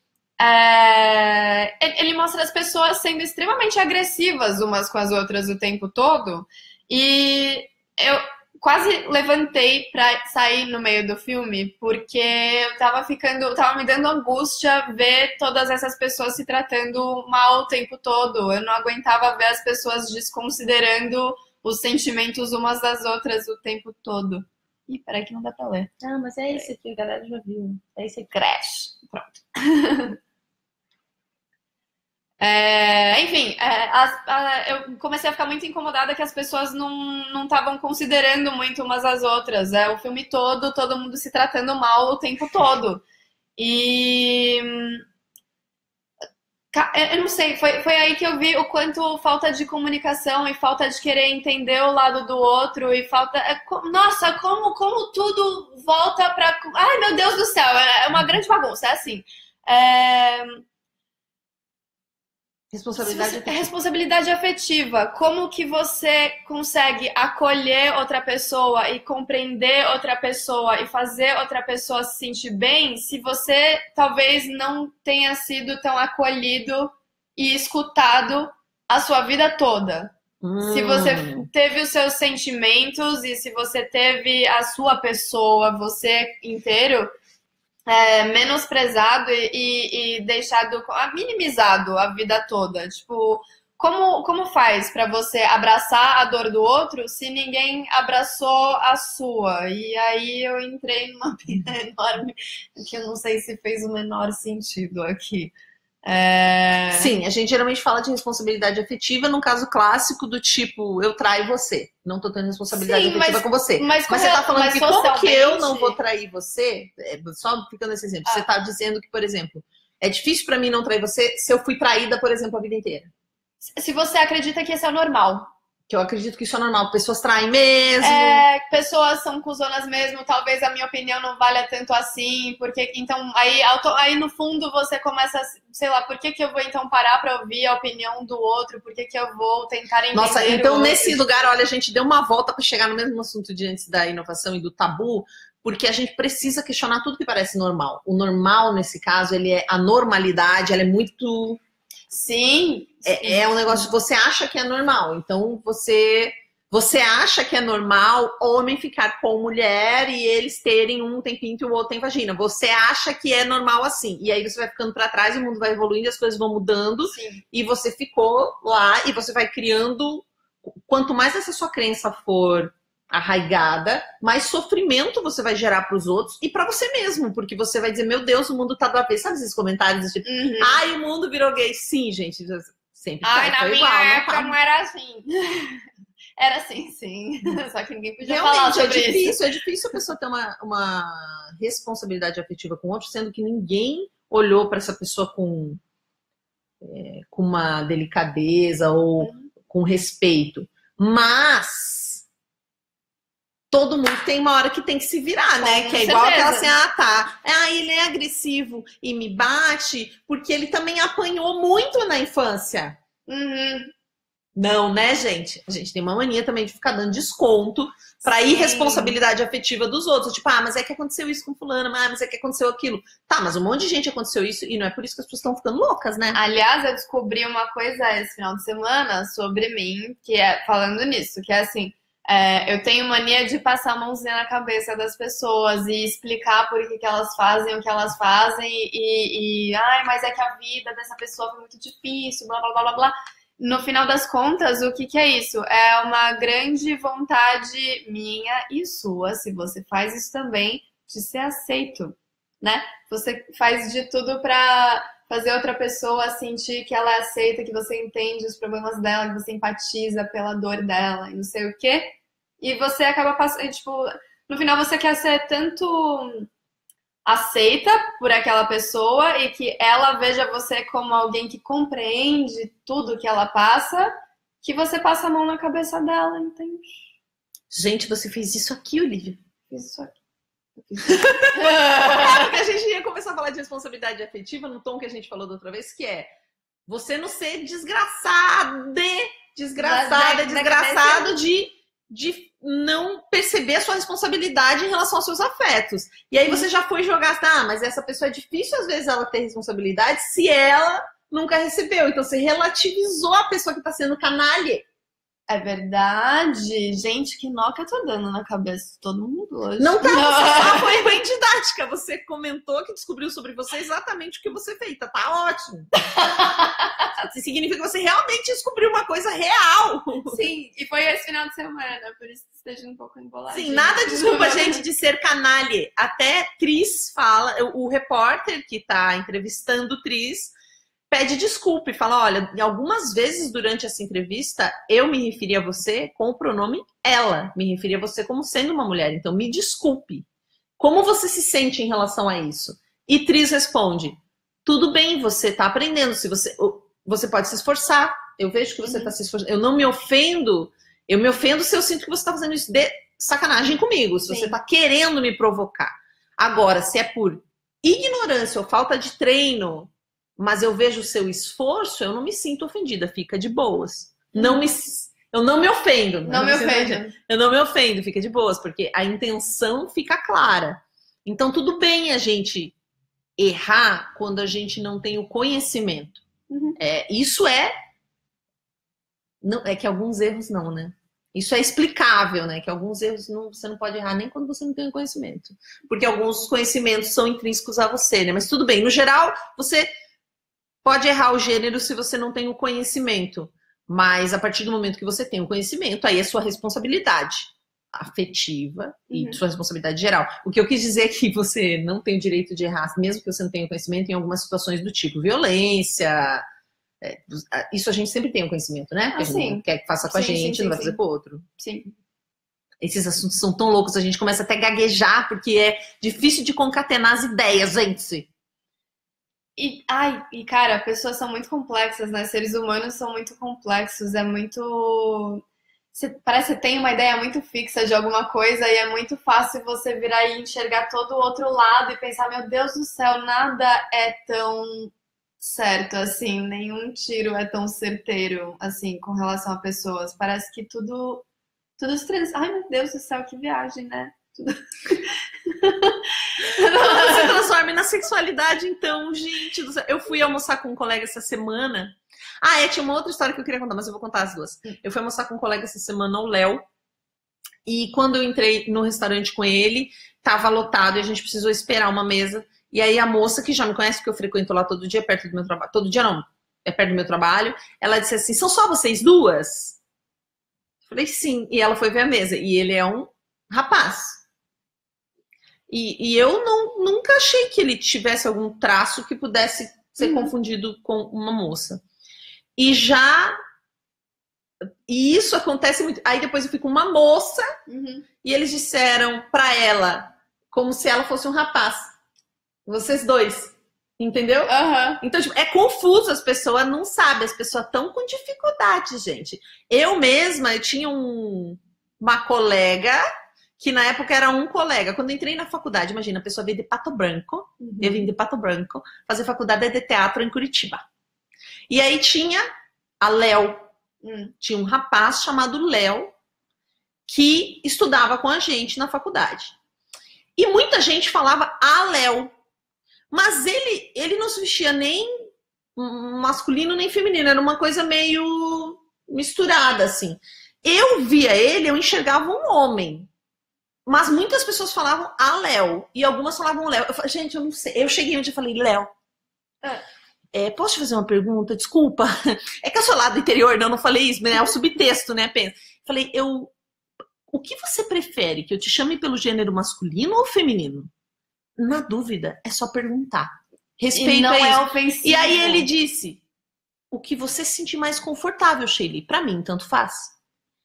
ele mostra as pessoas sendo extremamente agressivas umas com as outras o tempo todo. E eu quase levantei pra sair no meio do filme, porque eu tava me dando angústia ver todas essas pessoas se tratando mal o tempo todo. Eu não aguentava ver as pessoas desconsiderando os sentimentos umas das outras o tempo todo. Ih, peraí que não dá pra ler. Mas é esse aqui, a galera já viu. É esse aqui. Crash. Pronto. Enfim, eu comecei a ficar muito incomodada que as pessoas não estavam considerando muito umas às outras. O filme todo mundo se tratando mal o tempo todo. E eu não sei, foi aí que eu vi o quanto falta de comunicação e falta de querer entender o lado do outro e falta. Nossa, como tudo volta pra. Ai, meu Deus do céu, é uma grande bagunça, é assim. Responsabilidade afetiva. Como que você consegue acolher outra pessoa e compreender outra pessoa e fazer outra pessoa se sentir bem se você talvez não tenha sido tão acolhido e escutado a sua vida toda? Se você teve os seus sentimentos e se você teve a sua pessoa, você inteiro, menosprezado e deixado minimizado a vida toda. Tipo, como faz pra você abraçar a dor do outro se ninguém abraçou a sua? E aí eu entrei numa pira enorme que eu não sei se fez o menor sentido aqui. Sim, a gente geralmente fala de responsabilidade afetiva num caso clássico do tipo, eu traio você, não tô tendo responsabilidade afetiva com você. Mas você tá falando que como que eu não vou trair você? Só ficando nesse exemplo, você tá dizendo que, por exemplo, é difícil pra mim não trair você se eu fui traída, por exemplo, a vida inteira. Se você acredita que isso é normal. Que eu acredito que isso é normal, pessoas traem mesmo. Pessoas são cuzonas mesmo, talvez a minha opinião não valha tanto assim, porque então aí no fundo você começa, sei lá, por que eu vou então parar pra ouvir a opinião do outro, por que eu vou tentar entender. Nossa, então nesse lugar, olha, a gente deu uma volta pra chegar no mesmo assunto de antes da inovação e do tabu, porque a gente precisa questionar tudo que parece normal. O normal, nesse caso, a normalidade, ela é muito... Sim. É um negócio que você acha que é normal. Então, você acha que é normal homem ficar com mulher e eles terem um tem pinto e o outro tem vagina. Você acha que é normal assim. E aí você vai ficando pra trás, o mundo vai evoluindo, as coisas vão mudando. Sim. E você ficou lá e você vai criando... Quanto mais essa sua crença for arraigada, mais sofrimento você vai gerar para os outros e para você mesmo, porque você vai dizer, meu Deus, o mundo tá do avesso. Sabe esses comentários tipo, ai, o mundo virou gay? Sim, gente, sempre na minha igual, época não era assim. Era assim, sim. Só que ninguém podia realmente falar sobre isso. É difícil a pessoa ter uma responsabilidade afetiva com o outro, sendo que ninguém olhou para essa pessoa com uma delicadeza ou com respeito. Mas todo mundo tem uma hora que tem que se virar, né? Que é igual aquela assim, ele é agressivo e me bate, porque ele também apanhou muito na infância. Não, né, gente? A gente tem uma mania também de ficar dando desconto pra irresponsabilidade afetiva dos outros. Tipo, mas é que aconteceu isso com fulano, mas é que aconteceu aquilo. Tá, mas um monte de gente aconteceu isso e não é por isso que as pessoas estão ficando loucas, né? Aliás, eu descobri uma coisa esse final de semana sobre mim, que é falando nisso, que é assim, eu tenho mania de passar a mãozinha na cabeça das pessoas e explicar por que elas fazem o que elas fazem mas é que a vida dessa pessoa foi muito difícil, blá, blá, blá, blá, blá. No final das contas, o que é isso? É uma grande vontade minha e sua, se você faz isso também, de ser aceito, né? Você faz de tudo pra fazer outra pessoa sentir que ela é aceita, que você entende os problemas dela, que você empatiza pela dor dela e não sei o quê. E você acaba passando, tipo, no final você quer ser tanto aceita por aquela pessoa e que ela veja você como alguém que compreende tudo que ela passa, que você passa a mão na cabeça dela, entende? Gente, você fez isso aqui, Olivia. Fiz isso aqui. Porque a gente ia começar a falar de responsabilidade afetiva no tom que a gente falou da outra vez, que é você não ser desgraçado de não perceber a sua responsabilidade em relação aos seus afetos. E aí você já foi jogar, mas essa pessoa é difícil às vezes ela ter responsabilidade se ela nunca recebeu. Então você relativizou a pessoa que tá sendo canalha. É verdade. Gente, que nó que eu tô dando na cabeça de todo mundo hoje. Não tá, você só foi bem didática. Você comentou que descobriu sobre você exatamente o que você fez. Tá ótimo. Significa que você realmente descobriu uma coisa real. Sim, e foi esse final de semana, por isso que esteja um pouco emboladinho. Sim, nada desculpa a gente de ser canalha. Até Tris fala, o repórter que tá entrevistando Tris, pede desculpa e fala, olha, algumas vezes durante essa entrevista eu me referi a você com o pronome ela, me referi a você como sendo uma mulher, então me desculpe. Como você se sente em relação a isso? E Tris responde, tudo bem, você está aprendendo, se você pode se esforçar, eu vejo que você está se esforçando, eu não me ofendo, eu me ofendo se eu sinto que você está fazendo isso de sacanagem comigo, se você está querendo me provocar. Agora, se é por ignorância ou falta de treino, mas eu vejo o seu esforço, eu não me sinto ofendida, fica de boas. Eu não me ofendo. Eu não me ofendo, fica de boas, porque a intenção fica clara. Então, tudo bem a gente errar quando a gente não tem o conhecimento. Isso não, é que alguns erros não, né? Isso é explicável, né? Que alguns erros você não pode errar nem quando você não tem o conhecimento. Porque alguns conhecimentos são intrínsecos a você, né? Mas tudo bem, no geral, você pode errar o gênero se você não tem o conhecimento. Mas a partir do momento que você tem o conhecimento, aí é sua responsabilidade afetiva e sua responsabilidade geral. O que eu quis dizer é que você não tem o direito de errar, mesmo que você não tenha o conhecimento, em algumas situações do tipo violência. Isso a gente sempre tem o conhecimento, né? Porque a gente não quer que faça com a gente, não vai fazer com o outro. Sim. Esses assuntos são tão loucos, a gente começa até a gaguejar, porque é difícil de concatenar as ideias, gente. E, cara, pessoas são muito complexas, né? Seres humanos são muito complexos, é muito... Parece que você tem uma ideia muito fixa de alguma coisa e é muito fácil você virar e enxergar todo o outro lado e pensar, meu Deus do céu, nada é tão certo, assim, nenhum tiro é tão certeiro, assim, com relação a pessoas. Parece que tudo se... Ai, meu Deus do céu, que viagem, né? Tudo se transforma na sexualidade, então, gente do céu. Eu fui almoçar com um colega essa semana. Tinha uma outra história que eu queria contar, mas eu vou contar as duas. Eu fui almoçar com um colega essa semana, o Léo, e quando eu entrei no restaurante com ele, tava lotado e a gente precisou esperar uma mesa. E aí a moça, que já me conhece, porque eu frequento lá todo dia, perto do meu trabalho. Todo dia não, é perto do meu trabalho. Ela disse assim, são só vocês duas? Eu falei, sim. E ela foi ver a mesa. E ele é um rapaz. E eu nunca achei que ele tivesse algum traço que pudesse ser confundido com uma moça. E isso acontece muito. Aí depois eu fui com uma moça e eles disseram pra ela, como se ela fosse um rapaz. Vocês dois. Entendeu? Então, tipo, é confuso, as pessoas não sabem, as pessoas estão com dificuldade, gente. Eu mesma, eu tinha uma colega, que na época era um colega. Quando eu entrei na faculdade, imagina, a pessoa veio de Pato Branco, eu vim de Pato Branco, fazer faculdade de teatro em Curitiba. E aí tinha a Léo, tinha um rapaz chamado Léo, que estudava com a gente na faculdade. E muita gente falava a Léo. Mas ele não se vestia nem masculino nem feminino, era uma coisa meio misturada, assim. Eu via ele, eu enxergava um homem. Mas muitas pessoas falavam a Léo, e algumas falavam Léo. Eu falei, gente, eu não sei. Eu cheguei onde eu falei, Léo, posso te fazer uma pergunta? Desculpa. É que eu sou lá do interior, não falei isso, mas é o subtexto, né? Pensa. Falei, o que você prefere? Que eu te chame pelo gênero masculino ou feminino? Na dúvida, é só perguntar. Respeito e não é ofensivo. E aí ele disse, o que você se sentir mais confortável, Sheili. Pra mim, tanto faz.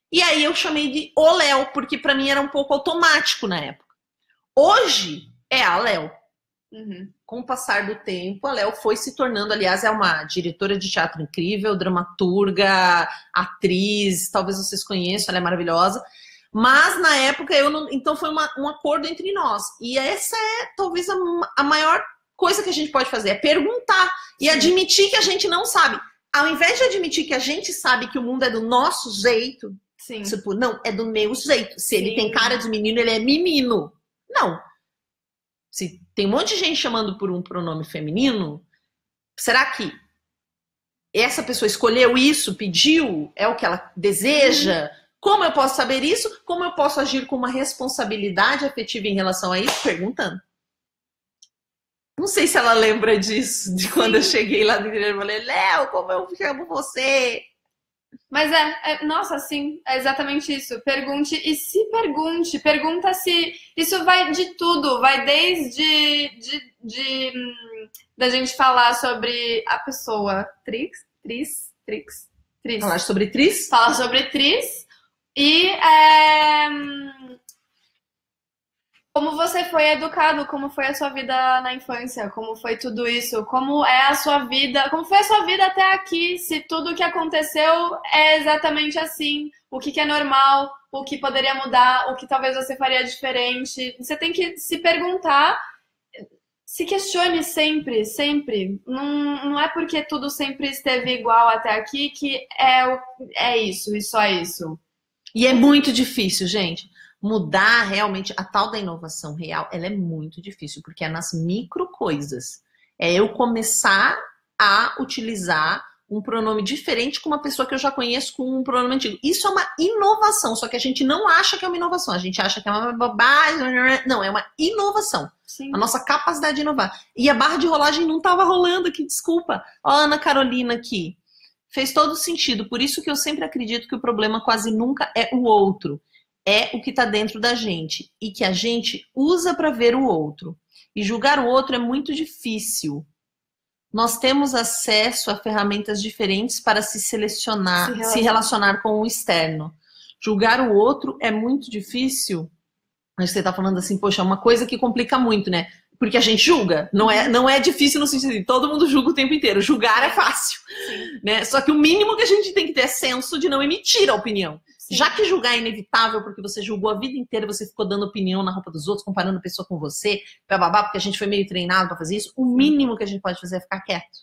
E aí eu chamei de o Léo, porque pra mim era um pouco automático na época. Hoje é a Léo. Com o passar do tempo, a Léo foi se tornando, aliás, é uma diretora de teatro incrível, dramaturga, atriz, talvez vocês conheçam, ela é maravilhosa. Mas na época então foi um acordo entre nós. E essa é talvez a maior coisa que a gente pode fazer, é perguntar e admitir que a gente não sabe. Ao invés de admitir que a gente sabe que o mundo é do nosso jeito, tipo, não, é do meu jeito. Se ele tem cara de menino, ele é menino. Não. Se tem um monte de gente chamando por um pronome feminino, será que essa pessoa escolheu isso, pediu, é o que ela deseja? Como eu posso saber isso? Como eu posso agir com uma responsabilidade afetiva em relação a isso? Perguntando. Não sei se ela lembra disso, de quando eu cheguei lá no interior e falei, Léo, como eu chamo você? Mas nossa, sim, é exatamente isso. Pergunte e se pergunte. Pergunta se isso vai de tudo, vai desde da gente falar sobre a pessoa Tris. Falar sobre Tris? Falar sobre Tris e como você foi educado, como foi a sua vida na infância, como foi tudo isso, como é a sua vida, como foi a sua vida até aqui, se tudo o que aconteceu é exatamente assim, o que é normal, o que poderia mudar, o que talvez você faria diferente. Você tem que se perguntar, se questione sempre, sempre. Não é porque tudo sempre esteve igual até aqui que é isso e só isso. E é muito difícil, gente. Mudar realmente a tal da inovação real, ela é muito difícil, porque é nas micro coisas. É eu começar a utilizar um pronome diferente com uma pessoa que eu já conheço com um pronome antigo. Isso é uma inovação, só que a gente não acha que é uma inovação, a gente acha que é uma bobagem. Não, é uma inovação. Sim. A nossa capacidade de inovar. E a barra de rolagem não estava rolando aqui, desculpa. Ó, a Ana Carolina aqui. Fez todo sentido, por isso que eu sempre acredito que o problema quase nunca é o outro. É o que está dentro da gente e que a gente usa para ver o outro. E julgar o outro é muito difícil. Nós temos acesso a ferramentas diferentes para se selecionar, se relacionar com o externo. Julgar o outro é muito difícil. Mas você está falando assim, poxa, é uma coisa que complica muito, né? Porque a gente julga. Não é difícil no sentido de todo mundo julga o tempo inteiro. Julgar é fácil. Né? Só que o mínimo que a gente tem que ter é senso de não emitir a opinião. Sim. Já que julgar é inevitável, porque você julgou a vida inteira, você ficou dando opinião na roupa dos outros, comparando a pessoa com você, bababá, porque a gente foi meio treinado para fazer isso, o mínimo que a gente pode fazer é ficar quieto.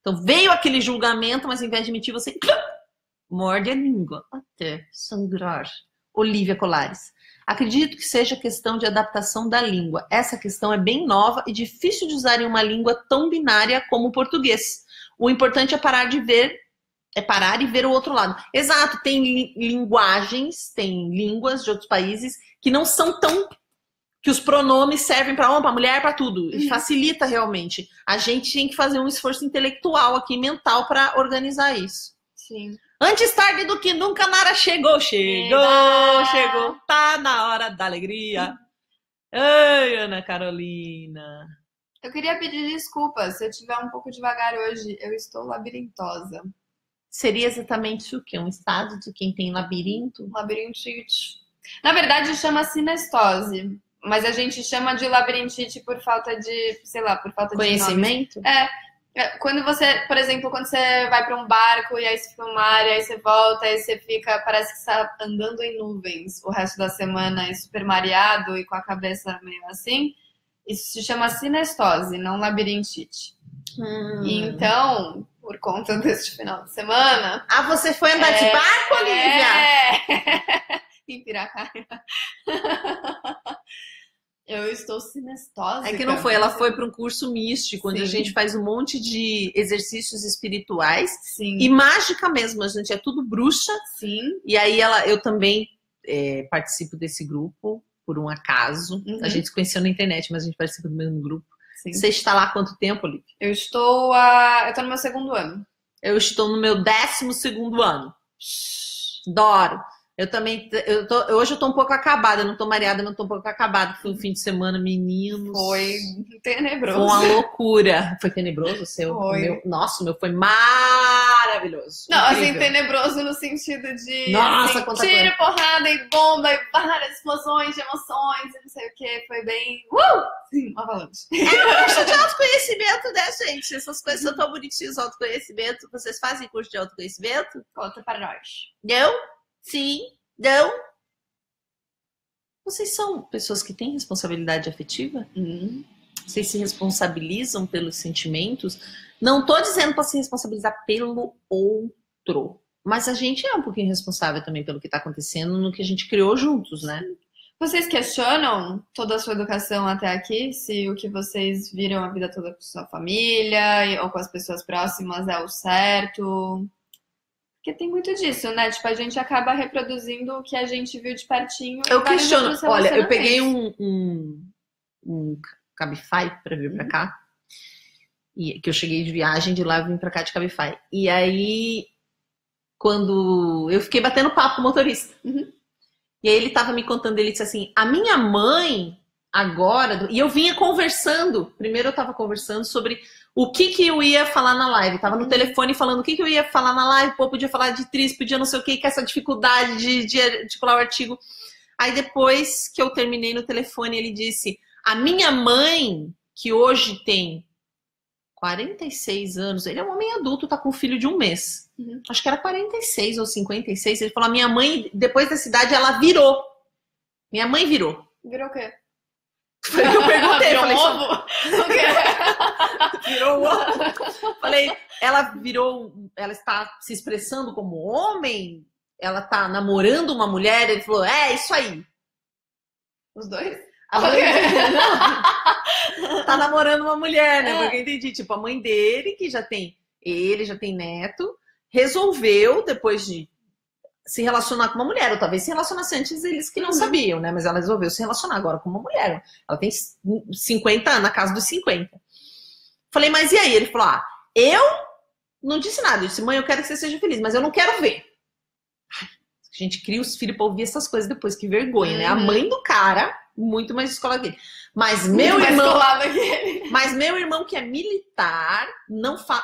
Então veio aquele julgamento, mas ao invés de emitir, você morde a língua até sangrar. Olivia Colares. Acredito que seja questão de adaptação da língua. Essa questão é bem nova e difícil de usar em uma língua tão binária como o português. O importante é parar e ver o outro lado. Exato, tem linguagens, tem línguas de outros países que não são tão... que os pronomes servem para homem, para mulher, para tudo. Facilita realmente. A gente tem que fazer um esforço intelectual aqui, mental, para organizar isso. Sim. Antes tarde do que nunca, Nara chegou. Tá na hora da alegria. Ai, Ana Carolina. Eu queria pedir desculpas se eu estiver um pouco devagar hoje. Eu estou labirintosa. Seria exatamente o quê? Um estado de quem tem labirinto? Labirintite. Na verdade, chama sinestose. Mas a gente chama de labirintite por falta de, sei lá, por falta de conhecimento? Quando você, por exemplo, quando você vai para um barco e aí você fica no mar, e aí você volta, aí você fica, parece que está andando em nuvens o resto da semana e super mareado e com a cabeça meio assim, isso se chama sinestose, não labirintite. Então, por conta deste final de semana... Ah, você foi andar de barco, Olivia? Em Piracaia. Eu estou sinestósica. É que não foi, ela foi para um curso místico, onde a gente faz um monte de exercícios espirituais. Sim. E mágica mesmo, a gente é tudo bruxa. Sim. E aí eu também participo desse grupo, por um acaso. A gente se conheceu na internet, mas a gente participa do mesmo grupo. Sim. Você está lá há quanto tempo, Olivia? Eu estou no meu 2º ano. Eu estou no meu 12º ano. Adoro. Eu também, hoje eu tô um pouco acabada, eu não tô mareada, mas eu tô um pouco acabada. Foi um fim de semana, meninos. Foi tenebroso. Foi uma loucura. Foi tenebroso o seu? Foi. Nossa, o meu foi maravilhoso. Não, incrível. Assim, tenebroso no sentido de Nossa, tiro, porrada e bomba e várias explosões de emoções e não sei o que. Foi bem... Sim, uma avalanche. Curso de autoconhecimento, né, gente? Essas coisas são tão bonitinhas, autoconhecimento. Vocês fazem curso de autoconhecimento? Conta para nós. Não? Sim, não. Vocês são pessoas que têm responsabilidade afetiva? Vocês se responsabilizam pelos sentimentos? Não tô dizendo para se responsabilizar pelo outro, mas a gente é um pouquinho responsável também pelo que tá acontecendo no que a gente criou juntos, né? Vocês questionam toda a sua educação até aqui? Se o que vocês viram a vida toda com sua família ou com as pessoas próximas é o certo? Porque tem muito disso, né? Tipo, a gente acaba reproduzindo o que a gente viu de pertinho. Eu questiono. Olha, eu peguei um Cabify pra vir pra cá. E, que eu cheguei de viagem, de lá eu vim pra cá de Cabify. E aí, quando... eu fiquei batendo papo com o motorista. E aí ele tava me contando, ele disse assim, a minha mãe agora, e eu vinha conversando, primeiro eu tava conversando sobre o que eu ia falar na live, tava no telefone falando o que eu ia falar na live, pô, podia falar de tris, podia não sei o que essa dificuldade de articular o artigo. Aí depois que eu terminei no telefone, ele disse, a minha mãe, que hoje tem 46 anos, ele é um homem adulto, tá com um filho de 1 mês. Acho que era 46 ou 56. Ele falou, a minha mãe, depois dessa idade, ela virou. Minha mãe virou. Virou o quê? Foi o que eu perguntei. Virou Falei, ovo? O quê? Virou ovo. Falei, ela virou, ela está se expressando como homem? Ela tá namorando uma mulher? Ele falou, é, isso aí. Os dois? A mãe tá namorando uma mulher, né? Porque eu entendi, tipo, a mãe dele, que já tem neto, resolveu, depois de se relacionar com uma mulher, ou talvez se relacionasse antes eles que não sabiam, né? Mas ela resolveu se relacionar agora com uma mulher. Ela tem 50 anos, na casa dos 50. Falei, mas e aí? Ele falou, eu não disse nada. Eu disse, mãe, eu quero que você seja feliz, mas eu não quero ver. A gente cria os filhos pra ouvir essas coisas depois, que vergonha, né? A mãe do cara, muito mais escola que ele. Mas meu irmão que é militar,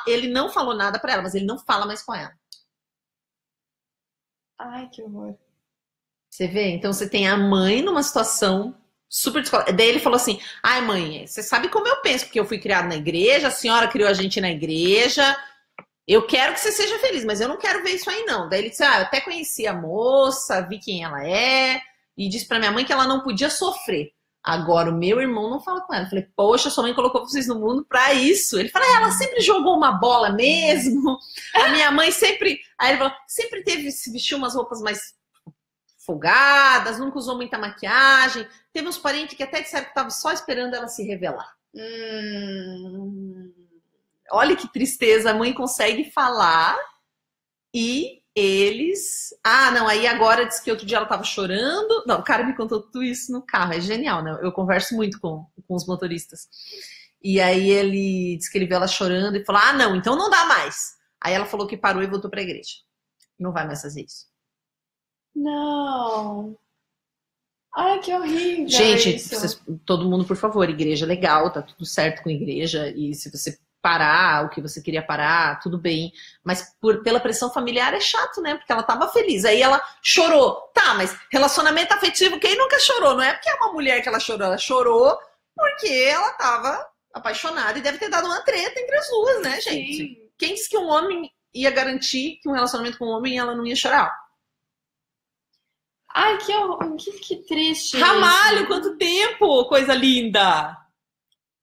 ele não falou nada pra ela, mas ele não fala mais com ela. Ai, que horror. Você vê? Então você tem a mãe numa situação super descolada. Daí ele falou assim, ai mãe, você sabe como eu penso, porque eu fui criado na igreja, a senhora criou a gente na igreja, eu quero que você seja feliz, mas eu não quero ver isso aí não. Daí ele disse, eu até conheci a moça, vi quem ela é, e disse pra minha mãe que ela não podia sofrer. Agora o meu irmão não fala com ela. Eu falei, poxa, sua mãe colocou vocês no mundo pra isso. Ele fala, ela sempre jogou uma bola mesmo. A minha mãe sempre... Aí ele falou, sempre vestiu umas roupas mais folgadas, nunca usou muita maquiagem. Teve uns parentes que até disseram que estavam só esperando ela se revelar. Olha que tristeza, a mãe consegue falar e eles... não, aí agora diz que outro dia ela tava chorando. Não, o cara me contou tudo isso no carro, é genial, né? Eu converso muito com os motoristas. E aí ele disse que ele viu ela chorando e falou, não, então não dá mais. Aí ela falou que parou e voltou pra igreja. Não vai mais fazer isso. Não. Ai, que horrível. Gente, todo mundo, por favor, igreja é legal, tá tudo certo com igreja. E se você parar o que você queria parar, tudo bem. Mas pela pressão familiar é chato, né? Porque ela tava feliz. Aí ela chorou. Tá, mas relacionamento afetivo, quem nunca chorou? Não é porque é uma mulher que ela chorou porque ela tava apaixonada e deve ter dado uma treta entre as duas, né, gente? Sim. Quem disse que um homem ia garantir que um relacionamento com um homem ela não ia chorar? Ai, que triste. Ramalho, isso. Quanto tempo, coisa linda!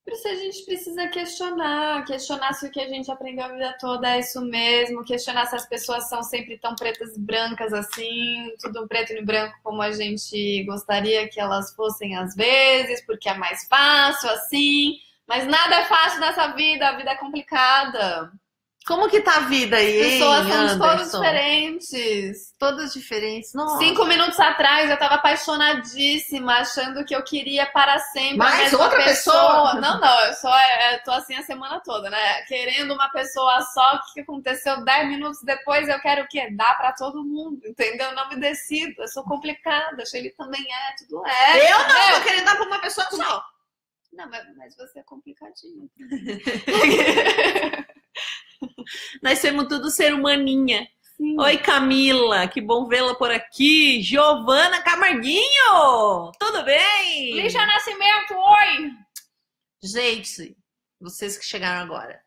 Por isso a gente precisa questionar se o que a gente aprendeu a vida toda é isso mesmo, questionar se as pessoas são sempre tão pretas e brancas assim, tudo preto e branco como a gente gostaria que elas fossem às vezes, porque é mais fácil assim, mas nada é fácil nessa vida, a vida é complicada. Como que tá a vida aí, As pessoas são todas Anderson? diferentes. Todas diferentes. Nossa. 5 minutos atrás eu tava apaixonadíssima, achando que eu queria para sempre mais a mesma outra pessoa? Não, eu tô assim a semana toda, né? Querendo uma pessoa só, o que aconteceu 10 minutos depois, eu quero o quê? Dar pra todo mundo, entendeu? Não me decido, eu sou complicada, acho que ele também é, tudo é. Eu não, tô querendo dar pra uma pessoa só. Não, mas você é complicadinho. Nós somos tudo ser humaninha. Sim. Oi, Camila, que bom vê-la por aqui. Giovana Camarguinho, tudo bem? Lígia Nascimento, oi! Gente, vocês que chegaram agora,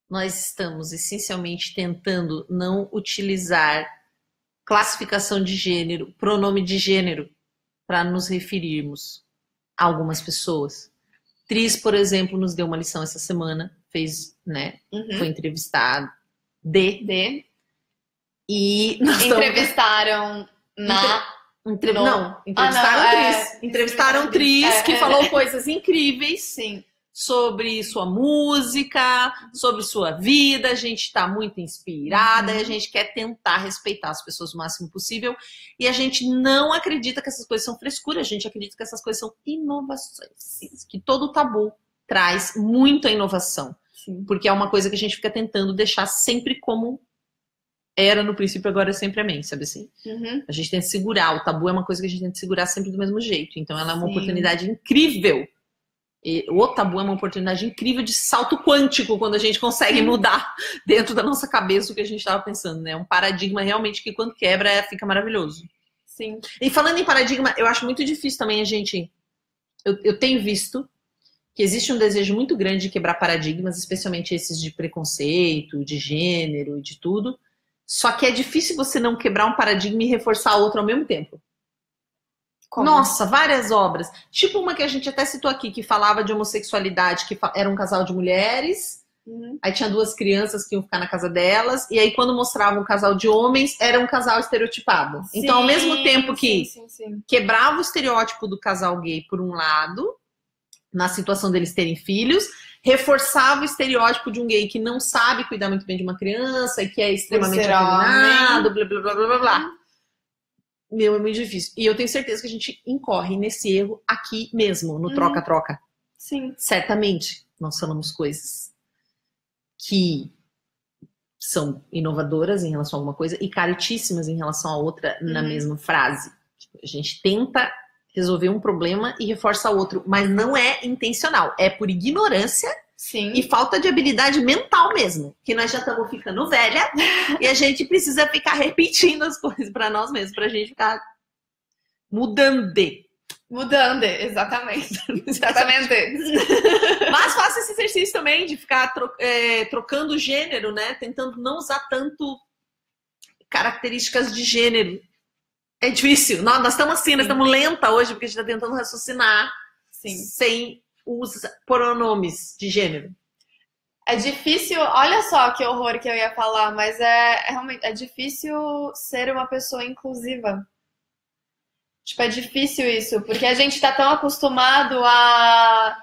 nós estamos essencialmente tentando não utilizar classificação de gênero, pronome de gênero, para nos referirmos a algumas pessoas. Tris, por exemplo, nos deu uma lição essa semana, foi entrevistado. E nós entrevistaram entrevistaram Tris, que falou coisas incríveis, sim, sobre sua música, sobre sua vida. A gente está muito inspirada e a gente quer tentar respeitar as pessoas o máximo possível. E a gente não acredita que essas coisas são frescura, a gente acredita que essas coisas são inovações, que todo tabu traz muita inovação. Sim. Porque é uma coisa que a gente fica tentando deixar sempre como Era no princípio, agora é sempre amém, sabe assim? Uhum. A gente tem que segurar, o tabu é uma coisa que a gente tem que segurar sempre do mesmo jeito. Então ela é uma Sim. oportunidade incrível. E o tabu é uma oportunidade incrível de salto quântico quando a gente consegue mudar dentro da nossa cabeça o que a gente estava pensando, né? Um paradigma realmente que quando quebra fica maravilhoso. Sim. E falando em paradigma, eu acho muito difícil também a gente... Eu tenho visto que existe um desejo muito grande de quebrar paradigmas, especialmente esses de preconceito, de gênero, de tudo. Só que é difícil você não quebrar um paradigma e reforçar outro ao mesmo tempo. Como? Nossa, várias obras. Tipo uma que a gente até citou aqui, que falava de homossexualidade, que era um casal de mulheres, aí tinha 2 crianças que iam ficar na casa delas, e aí quando mostrava um casal de homens, era um casal estereotipado. Sim, então, ao mesmo tempo que sim. quebrava o estereótipo do casal gay por um lado, na situação deles terem filhos, reforçava o estereótipo de um gay que não sabe cuidar muito bem de uma criança e que é extremamente afeminado, blá, blá, blá, blá, blá, blá. Meu, é muito difícil. E eu tenho certeza que a gente incorre nesse erro aqui mesmo, no troca-troca. Sim. Certamente, nós falamos coisas que são inovadoras em relação a alguma coisa e caretíssimas em relação a outra na mesma frase. Tipo, a gente tenta resolver um problema e reforça outro, mas não é intencional. É por ignorância e falta de habilidade mental mesmo. Que nós já estamos ficando velha e a gente precisa ficar repetindo as coisas para nós mesmos, pra gente ficar mudando. Mudando, exatamente. Exatamente. Mas faça esse exercício também de ficar trocando o gênero, né? Tentando não usar tanto características de gênero. É difícil. Nós estamos assim, nós estamos lenta hoje, porque a gente está tentando raciocinar sem os pronomes de gênero. É difícil, olha só que horror que eu ia falar, mas realmente é difícil ser uma pessoa inclusiva. Tipo, é difícil isso, porque a gente tá tão acostumado a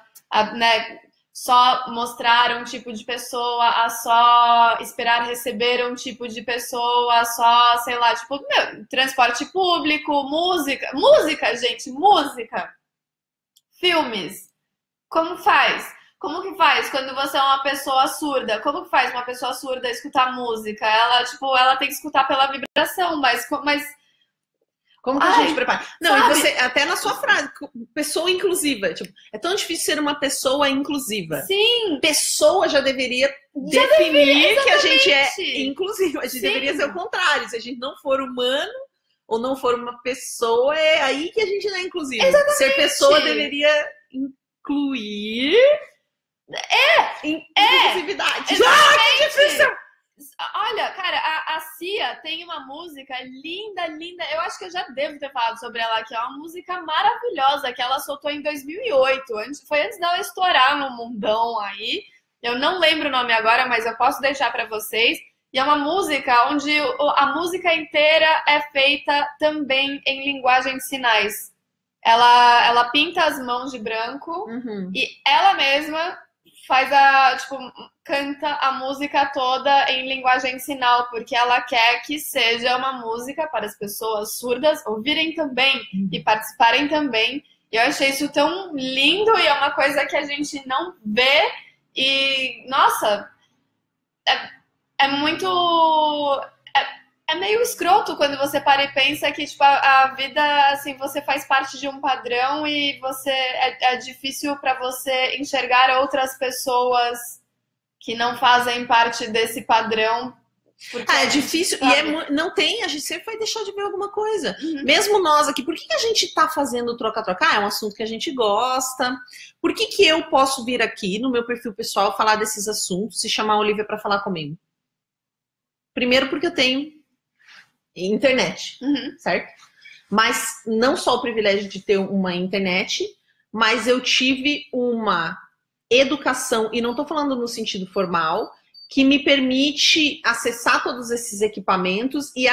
né, só mostrar um tipo de pessoa, a só esperar receber um tipo de pessoa, só, sei lá, tipo, transporte público, música, gente, música, filmes. Como faz? Como que faz quando você é uma pessoa surda? Como que faz uma pessoa surda escutar música? Ela tem que escutar pela vibração, mas como que a gente prepara? Não, sabe? E você, até na sua frase, pessoa inclusiva. Tipo, é tão difícil ser uma pessoa inclusiva. Sim. Pessoa já deveria definir que a gente é inclusiva. A gente deveria ser o contrário. Se a gente não for humano ou não for uma pessoa, é aí que a gente não é inclusiva. Exatamente. Ser pessoa deveria incluir inclusividade. Exatamente. Que difícil! Olha, cara, a Cia tem uma música linda, linda. Eu acho que eu já devo ter falado sobre ela aqui. É uma música maravilhosa que ela soltou em 2008. Foi antes dela estourar no mundão aí. Eu não lembro o nome agora, mas eu posso deixar pra vocês. E é uma música onde a música inteira é feita também em linguagem de sinais. Ela pinta as mãos de branco e ela mesma faz canta a música toda em linguagem sinal, porque ela quer que seja uma música para as pessoas surdas ouvirem também e participarem também. E eu achei isso tão lindo e é uma coisa que a gente não vê e, nossa, é muito... É meio escroto quando você para e pensa que, tipo, a vida, assim, você faz parte de um padrão e é difícil para você enxergar outras pessoas que não fazem parte desse padrão. É difícil, sabe? Não tem, a gente sempre vai deixar de ver alguma coisa. Mesmo nós aqui, por que a gente tá fazendo troca-troca? É um assunto que a gente gosta. Por que eu posso vir aqui no meu perfil pessoal falar desses assuntos e chamar a Olivia para falar comigo? Primeiro porque eu tenho internet, certo? Mas não só o privilégio de ter uma internet, mas eu tive uma educação, e não estou falando no sentido formal, que me permite acessar todos esses equipamentos e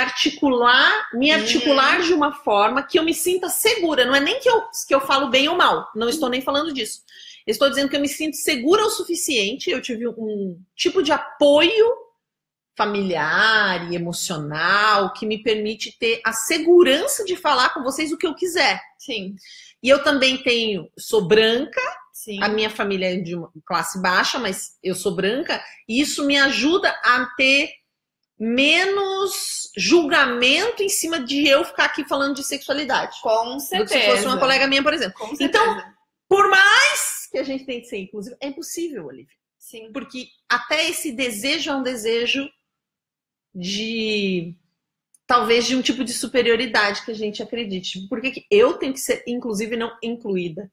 me articular de uma forma que eu me sinta segura. Não é nem que eu falo bem ou mal, não estou nem falando disso. Estou dizendo que eu me sinto segura o suficiente, eu tive um tipo de apoio familiar e emocional que me permite ter a segurança de falar com vocês o que eu quiser. Sim. E eu também sou branca. Sim. A minha família é de uma classe baixa, mas eu sou branca, e isso me ajuda a ter menos julgamento em cima de eu ficar aqui falando de sexualidade. Com Do que certeza. se fosse uma colega minha, por exemplo. Com certeza. Então, por mais que a gente tente ser inclusivo, é impossível, Olivia. Sim. Porque até esse desejo é um desejo de... talvez de um tipo de superioridade que a gente acredite. Por que eu tenho que ser inclusiva e não incluída?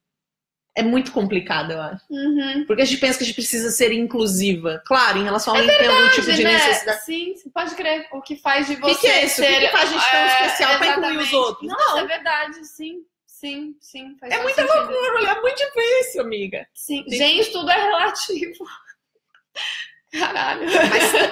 É muito complicado, eu acho. Uhum. Porque a gente pensa que a gente precisa ser inclusiva. Claro, em relação a alguém que tem algum tipo de necessidade. Sim, você pode crer. O que faz de você O que é isso? ser... O que faz a gente tão especial para incluir os outros? Nossa, Não. é verdade, sim. Sim, sim. Faz É muita sentido. loucura, é muito difícil, amiga. Sim. Gente, tudo é relativo. Caralho.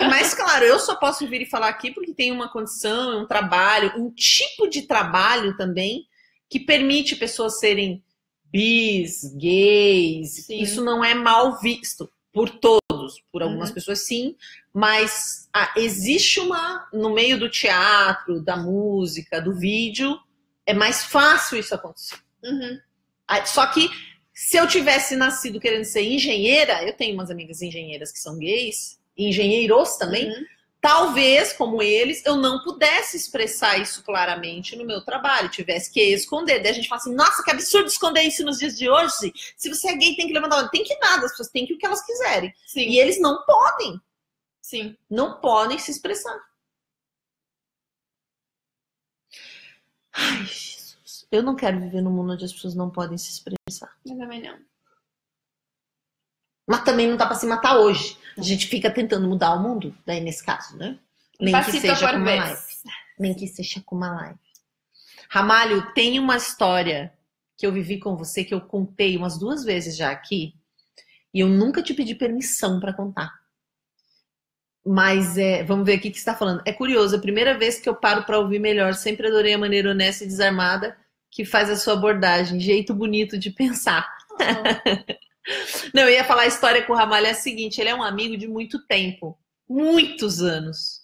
Mas, claro, eu só posso vir e falar aqui porque tem uma condição, um trabalho, um tipo de trabalho também que permite pessoas serem bis, gays. Sim. Isso não é mal visto por todos, por algumas pessoas sim, mas existe no meio do teatro, da música, do vídeo, é mais fácil isso acontecer. Uhum. Só que se eu tivesse nascido querendo ser engenheira, eu tenho umas amigas engenheiras que são gays, engenheiros também, talvez, como eles, eu não pudesse expressar isso claramente no meu trabalho, tivesse que esconder. Daí a gente fala assim, nossa, que absurdo esconder isso nos dias de hoje. Se você é gay, tem que levantar. Tem que nada, as pessoas têm que o que elas quiserem. Sim. E eles não podem. Sim. Não podem se expressar. Ai, Jesus. Eu não quero viver num mundo onde as pessoas não podem se expressar. Eu também não. Mas também não dá pra se matar hoje. A gente fica tentando mudar o mundo, daí nesse caso, né? Nem que seja com uma live. Nem que seja com uma live. Ramalho, tem uma história que eu vivi com você, que eu contei umas 2 vezes já aqui, e eu nunca te pedi permissão pra contar. Mas vamos ver aqui o que você está falando. É curioso, a primeira vez que eu paro pra ouvir melhor, sempre adorei a maneira honesta e desarmada que faz a sua abordagem. Jeito bonito de pensar. Não, eu ia falar a história com o Ramalho, é a seguinte, ele é um amigo de muito tempo, muitos anos,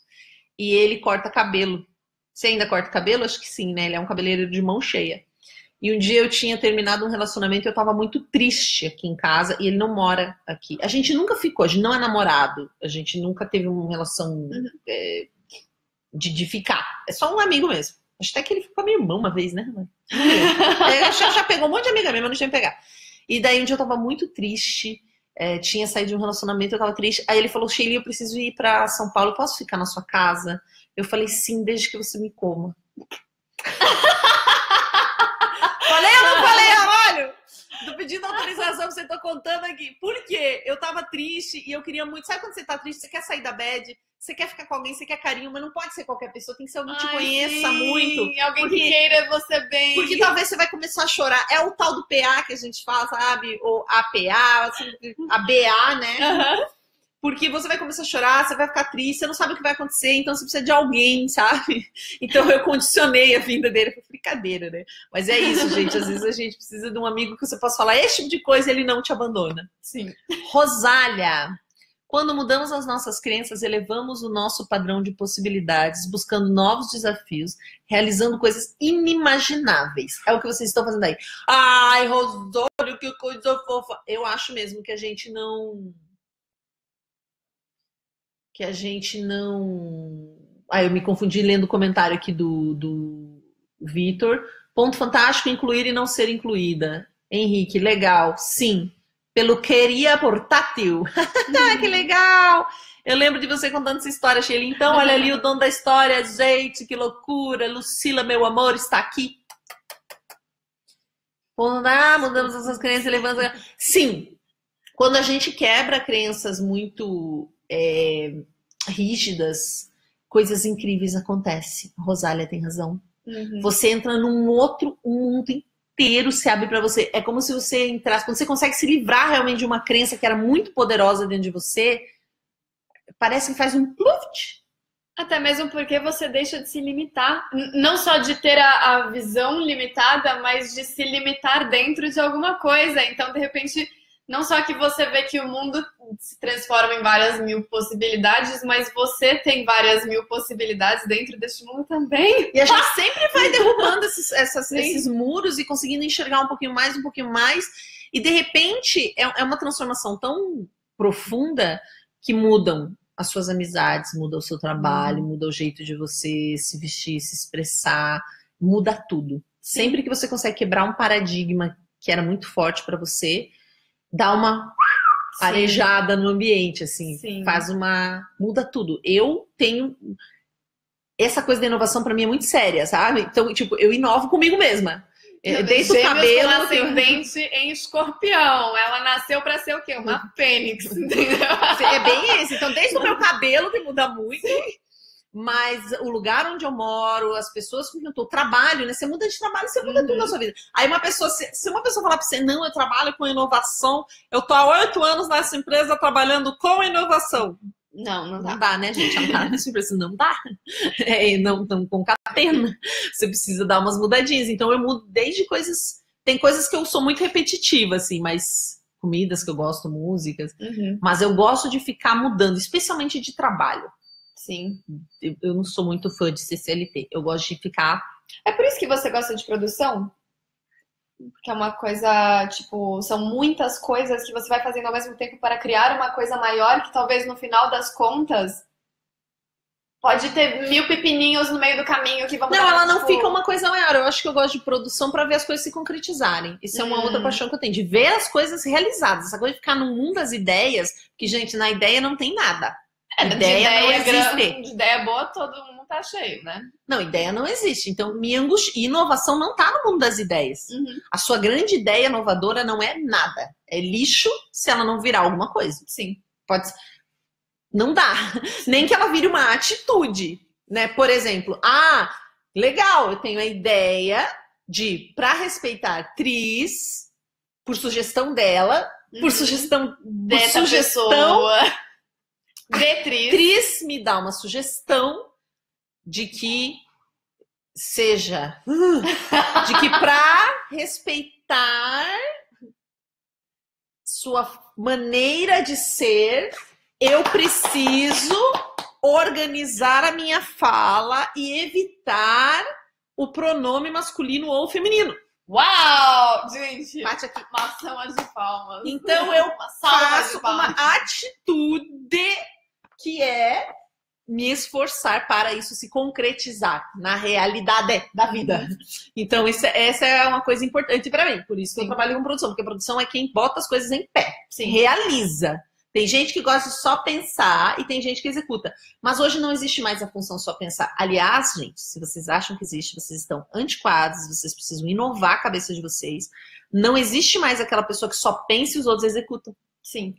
e ele corta cabelo. Você ainda corta cabelo? Acho que sim, né? Ele é um cabeleireiro de mão cheia. E um dia eu tinha terminado um relacionamento, eu tava muito triste aqui em casa, e ele não mora aqui. A gente nunca ficou, a gente não é namorado, a gente nunca teve uma relação de ficar. É só um amigo mesmo. Acho até que ele ficou com a minha irmã uma vez, né, Ramalho? Já pegou um monte de amiga minha, mas não tinha que pegar. E daí um dia eu tava muito triste, tinha saído de um relacionamento, eu tava triste. Aí ele falou, Sheila, eu preciso ir pra São Paulo, eu posso ficar na sua casa? Eu falei, sim, desde que você me coma. Falei ou não falei, Ramalho? Tô pedindo autorização, você tá contando aqui. Por quê? Eu tava triste e eu queria muito... Sabe quando você tá triste, você quer sair da bad, você quer ficar com alguém, você quer carinho, mas não pode ser qualquer pessoa, tem que ser alguém que te conheça muito. Alguém que queira você bem. Porque talvez você vai começar a chorar. É o tal do PA que a gente fala, sabe? Ou APA, assim, a BA, né? Porque você vai começar a chorar, você vai ficar triste, você não sabe o que vai acontecer, então você precisa de alguém, sabe? Então eu condicionei a vinda dele. Foi brincadeira, né? Mas é isso, gente. Às vezes a gente precisa de um amigo que você possa falar esse tipo de coisa e ele não te abandona. Sim. Rosália. Quando mudamos as nossas crenças, elevamos o nosso padrão de possibilidades, buscando novos desafios, realizando coisas inimagináveis. É o que vocês estão fazendo aí. Ai, Rosório, que coisa fofa. Eu acho mesmo que a gente não... eu me confundi lendo o comentário aqui do Vitor. Ponto fantástico, incluir e não ser incluída. Henrique, legal. Sim. Pelo queria portátil. Que legal! Eu lembro de você contando essa história, Sheila. Então, olha ali o dono da história. Gente, que loucura. Lucila, meu amor, está aqui. Mudamos essas crenças, levando... Sim. Quando a gente quebra crenças muito rígidas, coisas incríveis acontecem. Rosália tem razão. Você entra num outro mundo inteiro, se abre para você. É como se você entrasse, quando você consegue se livrar realmente de uma crença que era muito poderosa dentro de você, parece que faz um pluft. Até mesmo porque você deixa de se limitar. Não só de ter a visão limitada, mas de se limitar dentro de alguma coisa. Então, de repente, não só que você vê que o mundo se transforma em várias mil possibilidades, mas você tem várias mil possibilidades dentro deste mundo também. E a gente sempre vai derrubando esses muros e conseguindo enxergar um pouquinho mais. E, de repente, é uma transformação tão profunda que mudam as suas amizades, muda o seu trabalho, muda o jeito de você se vestir, se expressar, muda tudo. Sempre que você consegue quebrar um paradigma que era muito forte para você, dá uma arejada no ambiente, assim, muda tudo. Eu tenho essa coisa da inovação para mim é muito séria, sabe? Então, tipo, eu inovo comigo mesma. Desde o cabelo. Com ascendente em escorpião. Ela nasceu pra ser o quê? Uma fênix, entendeu? É bem isso. Então, desde o meu cabelo, que muda muito, mas o lugar onde eu moro, as pessoas com quem eu tô, o trabalho, né? Você muda de trabalho, você muda tudo na sua vida. Aí uma pessoa, se uma pessoa falar pra você, não, eu trabalho com inovação, eu tô há 8 anos nessa empresa trabalhando com inovação. Não dá. Não dá, né, gente? Não dá nessa empresa, não dá. Não concatena. Você precisa dar umas mudadinhas. Então eu mudo desde coisas. Tem coisas que eu sou muito repetitiva, assim, mas comidas que eu gosto, músicas. Mas eu gosto de ficar mudando, especialmente de trabalho. Sim. Eu não sou muito fã de CLT. Eu gosto de ficar. É por isso que você gosta de produção? Porque é uma coisa, tipo, são muitas coisas que você vai fazendo ao mesmo tempo para criar uma coisa maior que talvez no final das contas pode ter 1000 pepininhos no meio do caminho que vão... Não, ela não fica uma coisa maior. Eu acho que eu gosto de produção para ver as coisas se concretizarem. Isso é uma outra paixão que eu tenho, de ver as coisas realizadas. Essa coisa de ficar no mundo das ideias, que, gente, na ideia não tem nada. Ideia não existe. De ideia boa, todo mundo tá cheio, né? Não, ideia não existe. Então, minha angústia. Inovação não tá no mundo das ideias. A sua grande ideia inovadora não é nada. É lixo se ela não virar alguma coisa. Sim. Pode ser. Não dá. Nem que ela vire uma atitude, né? Por exemplo, legal, eu tenho a ideia de, para respeitar a atriz, por sugestão dela, por sugestão dessa pessoa. Atriz me dá uma sugestão de que seja de que para respeitar sua maneira de ser, eu preciso organizar a minha fala e evitar o pronome masculino ou feminino. Uau! Gente, bate aqui. Uma salva de palmas. Então eu faço uma atitude que é me esforçar para isso se concretizar na realidade da vida. Então essa é uma coisa importante para mim. Por isso que eu trabalho com produção, porque a produção é quem bota as coisas em pé, realiza. Tem gente que gosta de só pensar e tem gente que executa. Mas hoje não existe mais a função só pensar. Aliás, gente, se vocês acham que existe, vocês estão antiquados, vocês precisam inovar a cabeça de vocês. Não existe mais aquela pessoa que só pensa e os outros executam. Sim.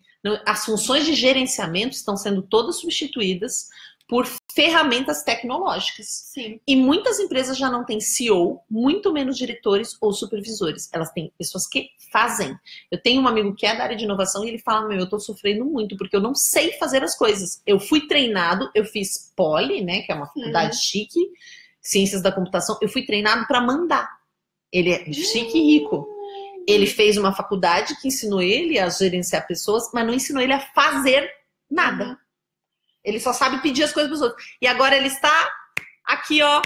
As funções de gerenciamento estão sendo todas substituídas por ferramentas tecnológicas. Sim. E muitas empresas já não têm CEO, muito menos diretores ou supervisores. Elas têm pessoas que fazem. Eu tenho um amigo que é da área de inovação e ele fala, eu tô sofrendo muito, porque eu não sei fazer as coisas. Eu fui treinado, eu fiz Poli, né, que é uma faculdade chique, ciências da computação, eu fui treinado para mandar. Ele é chique e rico. Ele fez uma faculdade que ensinou ele a gerenciar pessoas, mas não ensinou ele a fazer nada. Ele só sabe pedir as coisas para os outros. E agora ele está aqui, ó.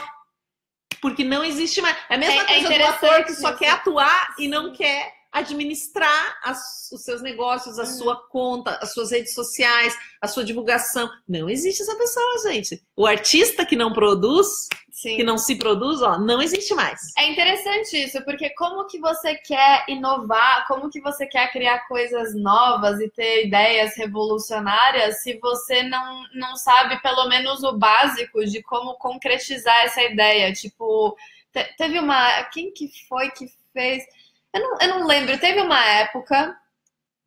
Porque não existe mais. É a mesma coisa do ator que só quer atuar e não quer administrar os seus negócios, a sua conta, as suas redes sociais, a sua divulgação. Não existe essa pessoa, gente. O artista que não produz, que não se produz, ó, não existe mais. É interessante isso, porque como que você quer inovar, como que você quer criar coisas novas e ter ideias revolucionárias se você não sabe pelo menos o básico de como concretizar essa ideia? Tipo, teve uma... Quem que foi que fez... Eu não lembro, teve uma época,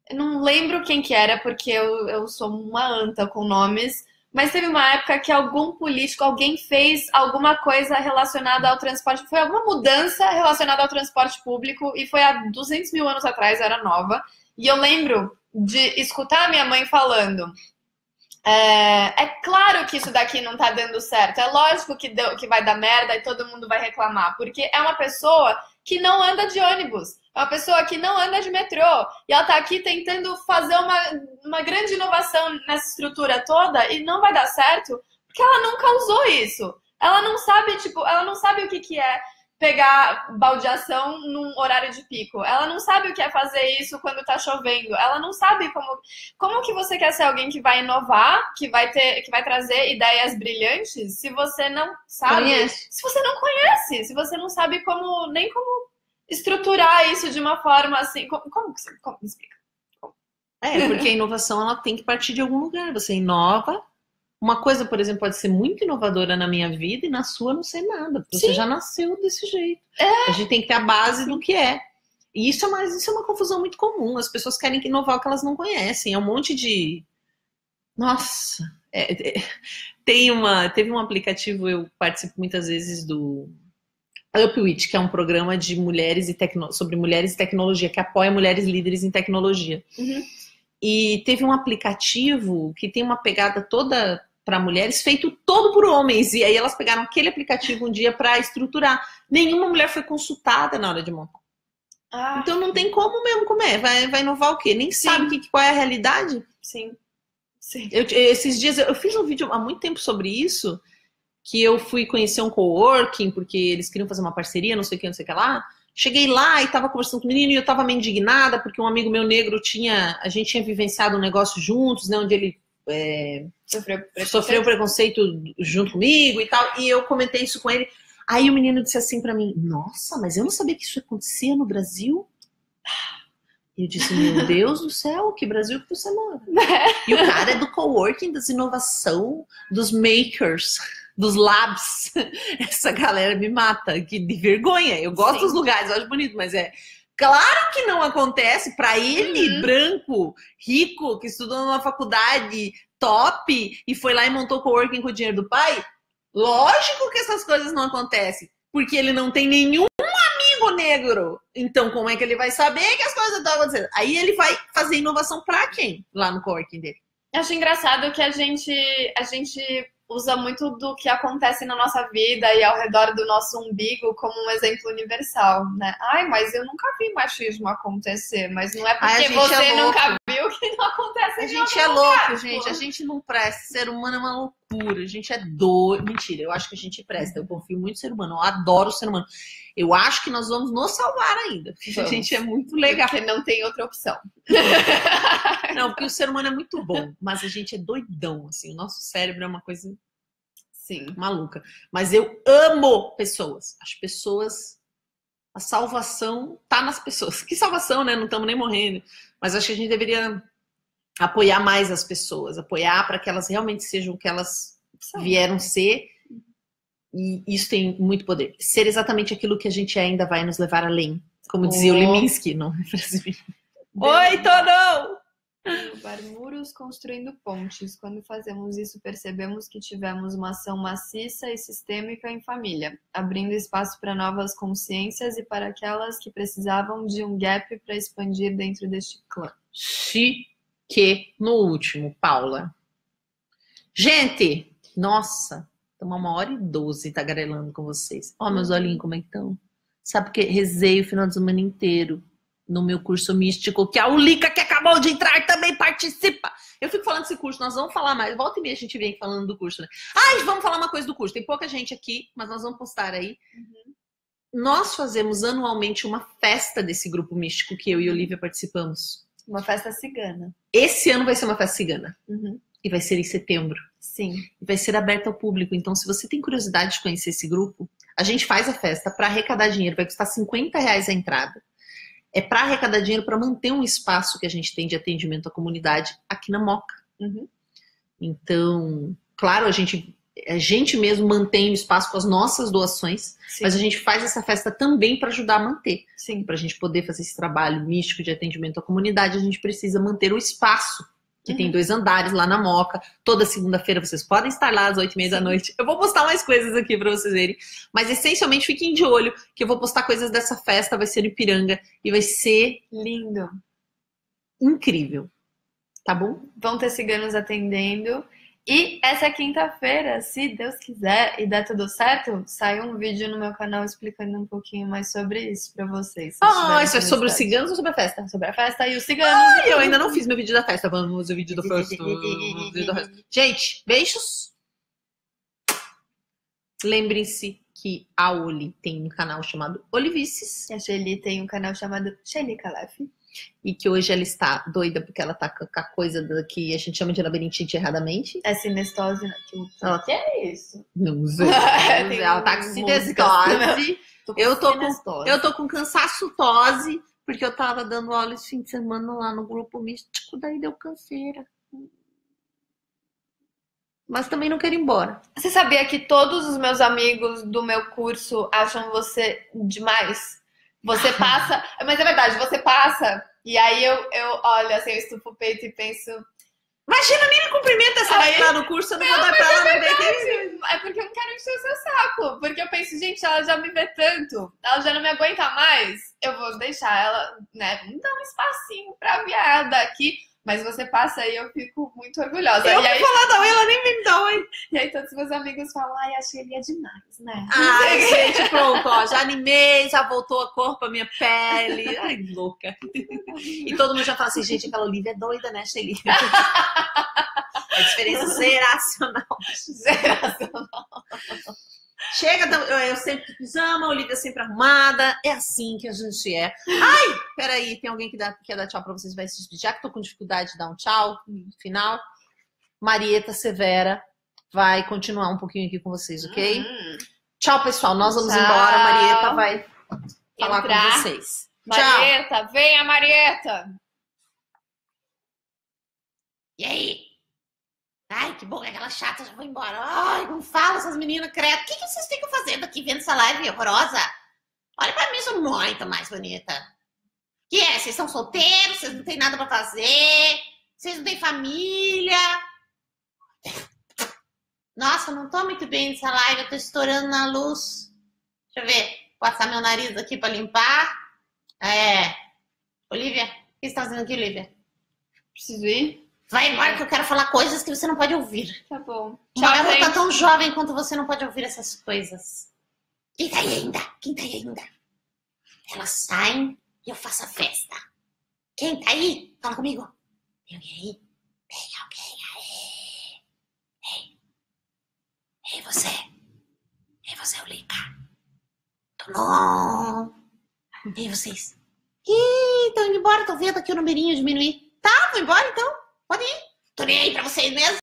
eu não lembro quem que era, porque eu sou uma anta com nomes, mas teve uma época que algum político, alguém fez alguma coisa relacionada ao transporte, foi alguma mudança relacionada ao transporte público, e foi há 200 mil anos atrás, eu era nova, e eu lembro de escutar a minha mãe falando, é claro que isso daqui não tá dando certo, é lógico que vai dar merda e todo mundo vai reclamar, porque é uma pessoa que não anda de ônibus, é uma pessoa que não anda de metrô, e ela tá aqui tentando fazer uma grande inovação nessa estrutura toda e não vai dar certo, porque ela nunca usou isso. Ela não sabe, ela não sabe o que é pegar baldeação num horário de pico. Ela não sabe o que é fazer isso quando tá chovendo. Ela não sabe como que você quer ser alguém que vai inovar, que vai trazer ideias brilhantes, se você não sabe, se você não conhece, se você não sabe nem como estruturar isso de uma forma assim. Como me explica? Porque a inovação ela tem que partir de algum lugar. Você inova. Uma coisa, por exemplo, pode ser muito inovadora na minha vida e na sua não sei nada. Porque você já nasceu desse jeito. A gente tem que ter a base do que é. E isso é uma confusão muito comum. As pessoas querem inovar o que elas não conhecem. É um monte de... Nossa! Teve um aplicativo, eu participo muitas vezes do Upwitch, que é um programa de sobre mulheres e tecnologia, que apoia mulheres líderes em tecnologia. E teve um aplicativo que tem uma pegada toda para mulheres, feito todo por homens. E aí elas pegaram aquele aplicativo um dia para estruturar. Nenhuma mulher foi consultada na hora de montar. Então não tem como mesmo comer. Vai inovar o quê? Nem sabe qual é a realidade? Sim. Esses dias eu fiz um vídeo há muito tempo sobre isso, que eu fui conhecer um coworking, porque eles queriam fazer uma parceria, não sei o que lá. Cheguei lá e tava conversando com o menino e eu tava meio indignada, porque um amigo meu negro a gente tinha vivenciado um negócio juntos, né, onde ele sofreu preconceito junto comigo e tal, e eu comentei isso com ele. Aí o menino disse assim pra mim, nossa, mas eu não sabia que isso acontecia no Brasil. E eu disse, meu Deus do céu, que Brasil que você mora? E o cara é do coworking, das inovação, dos makers, dos labs. Essa galera me mata, que de vergonha. Eu gosto dos lugares, eu acho bonito, mas claro que não acontece para ele, branco, rico, que estudou numa faculdade top e foi lá e montou coworking com o dinheiro do pai. Lógico que essas coisas não acontecem, porque ele não tem nenhum amigo negro. Então, como é que ele vai saber que as coisas estão acontecendo? Aí ele vai fazer inovação para quem? Lá no coworking dele. Acho engraçado que a gente usa muito do que acontece na nossa vida e ao redor do nosso umbigo como um exemplo universal, né? Ai, mas eu nunca vi machismo acontecer, mas não é porque você nunca viu que não acontece. A gente é louco, gente. A gente não presta. Ser humano é uma loucura. A gente é doido. Mentira, eu acho que a gente presta. Eu confio muito no ser humano. Eu adoro o ser humano. Eu acho que nós vamos nos salvar ainda. A gente é muito legal. Porque não tem outra opção. Não, porque o ser humano é muito bom, mas a gente é doidão, assim. O nosso cérebro é uma coisa, maluca. Mas eu amo pessoas. As pessoas... A salvação tá nas pessoas. Que salvação, né? Não estamos nem morrendo. Mas acho que a gente deveria apoiar mais as pessoas. Apoiar para que elas realmente sejam o que elas vieram ser. E isso tem muito poder. Ser exatamente aquilo que a gente ainda vai nos levar além. Como dizia o Leminski, não? Oi, Tonão! Derrubar muros construindo pontes. Quando fazemos isso, percebemos que tivemos uma ação maciça e sistêmica em família, abrindo espaço para novas consciências e para aquelas que precisavam de um gap para expandir dentro deste clã. Chique no último, Paula. Gente, nossa, estamos 1h12 tagarelando com vocês. Ó, meus olhinhos como é que estão? Sabe porque rezei o final de semana inteiro no meu curso místico, que a Ulica, que acabou de entrar, também participa. Eu fico falando desse curso, nós vamos falar mais. Volta e meia a gente vem aqui falando do curso, né? Vamos falar uma coisa do curso. Tem pouca gente aqui, mas nós vamos postar aí. Nós fazemos anualmente uma festa desse grupo místico que eu e Olivia participamos. Uma festa cigana. Esse ano vai ser uma festa cigana. E vai ser em setembro. Sim. E vai ser aberta ao público. Então, se você tem curiosidade de conhecer esse grupo, a gente faz a festa para arrecadar dinheiro. Vai custar R$50 a entrada. É para arrecadar dinheiro para manter um espaço que a gente tem de atendimento à comunidade aqui na Moca. Então, claro, a gente mesmo mantém o espaço com as nossas doações, mas a gente faz essa festa também para ajudar a manter. Para a gente poder fazer esse trabalho místico de atendimento à comunidade, a gente precisa manter o espaço, que tem 2 andares lá na Moca. Toda segunda-feira vocês podem estar lá às 8h30 da noite. Eu vou postar mais coisas aqui para vocês verem. Mas essencialmente fiquem de olho que eu vou postar coisas dessa festa. Vai ser no Ipiranga e vai ser lindo. Incrível. Tá bom? Vão ter ciganos atendendo. E essa quinta-feira, se Deus quiser e der tudo certo, sai um vídeo no meu canal explicando um pouquinho mais sobre isso pra vocês. Isso é sobre os ciganos ou sobre a festa? Sobre a festa e os ciganos. Eu ainda não fiz meu vídeo da festa. Vamos ver o vídeo da festa. Gente, beijos. Lembrem-se que a Oli tem um canal chamado Olivices. A Shelly tem um canal chamado Shelly Calaf. E que hoje ela está doida porque ela tá com a coisa que a gente chama de labirintite erradamente. É sinestose, né? Ela que é isso? Não sei. Ela tá com sinestose. Eu tô com cansaço tose, porque eu tava dando aula esse fim de semana lá no grupo místico, daí deu canseira. Mas também não quero ir embora. Você sabia que todos os meus amigos do meu curso acham você demais? Você passa... Mas é verdade, você passa e aí eu olho assim, eu estufo o peito e penso... Imagina, nem me cumprimenta essa aí lá no curso, eu não vou dar pra ela no peito. É porque eu não quero encher o seu saco. Porque eu penso, gente, ela já me vê tanto, ela já não me aguenta mais. Eu vou deixar ela, né, dar um espacinho pra viar daqui. Mas você passa aí, eu fico muito orgulhosa. Eu e aí, falar da oi, ela nem me dá oi. E aí todos os meus amigos falam, ai, achei ele é demais, né? Ai, gente, pronto, ó, já animei, já voltou a cor pra minha pele. Ai, louca. E todo mundo já fala assim, gente, aquela Olivia é doida, né, Shelly? A diferença geracional. Chega, eu sempre de pijama, a Olivia sempre arrumada. É assim que a gente é. Ai, peraí, tem alguém que quer dar tchau pra vocês, vai se despedir. Já que tô com dificuldade de dar um tchau no final. Marieta Severa vai continuar um pouquinho aqui com vocês, ok? Tchau, pessoal. Nós vamos embora. Marieta vai falar com vocês. Marieta, tchau. Venha, Marieta! E aí? Ai, que bom que aquela chata já foi embora. Ai, não fala essas meninas, credo. O que vocês ficam fazendo aqui vendo essa live horrorosa? Olha pra mim, sou muito mais bonita. Que é? Vocês são solteiros? Vocês não têm nada pra fazer? Vocês não têm família? Nossa, não tô muito bem nessa live. Eu tô estourando na luz. Deixa eu ver. Passar meu nariz aqui pra limpar. Olivia, o que você tá fazendo aqui, Olivia? Preciso ir? Vai embora que eu quero falar coisas que você não pode ouvir. Tá bom. Tchau, uma garota tá tão jovem quanto você não pode ouvir essas coisas. Quem tá aí ainda? Quem tá aí ainda? Elas saem e eu faço a festa. Quem tá aí? Fala comigo. Tem alguém aí? Tem alguém aí? Ei, você. Ei, você, Olivia. Tô não. Ei, vocês. Ih, estão indo embora. Tô vendo aqui o numerinho diminuir. Tá, vou embora então. Pode ir. Tô nem aí pra vocês mesmo.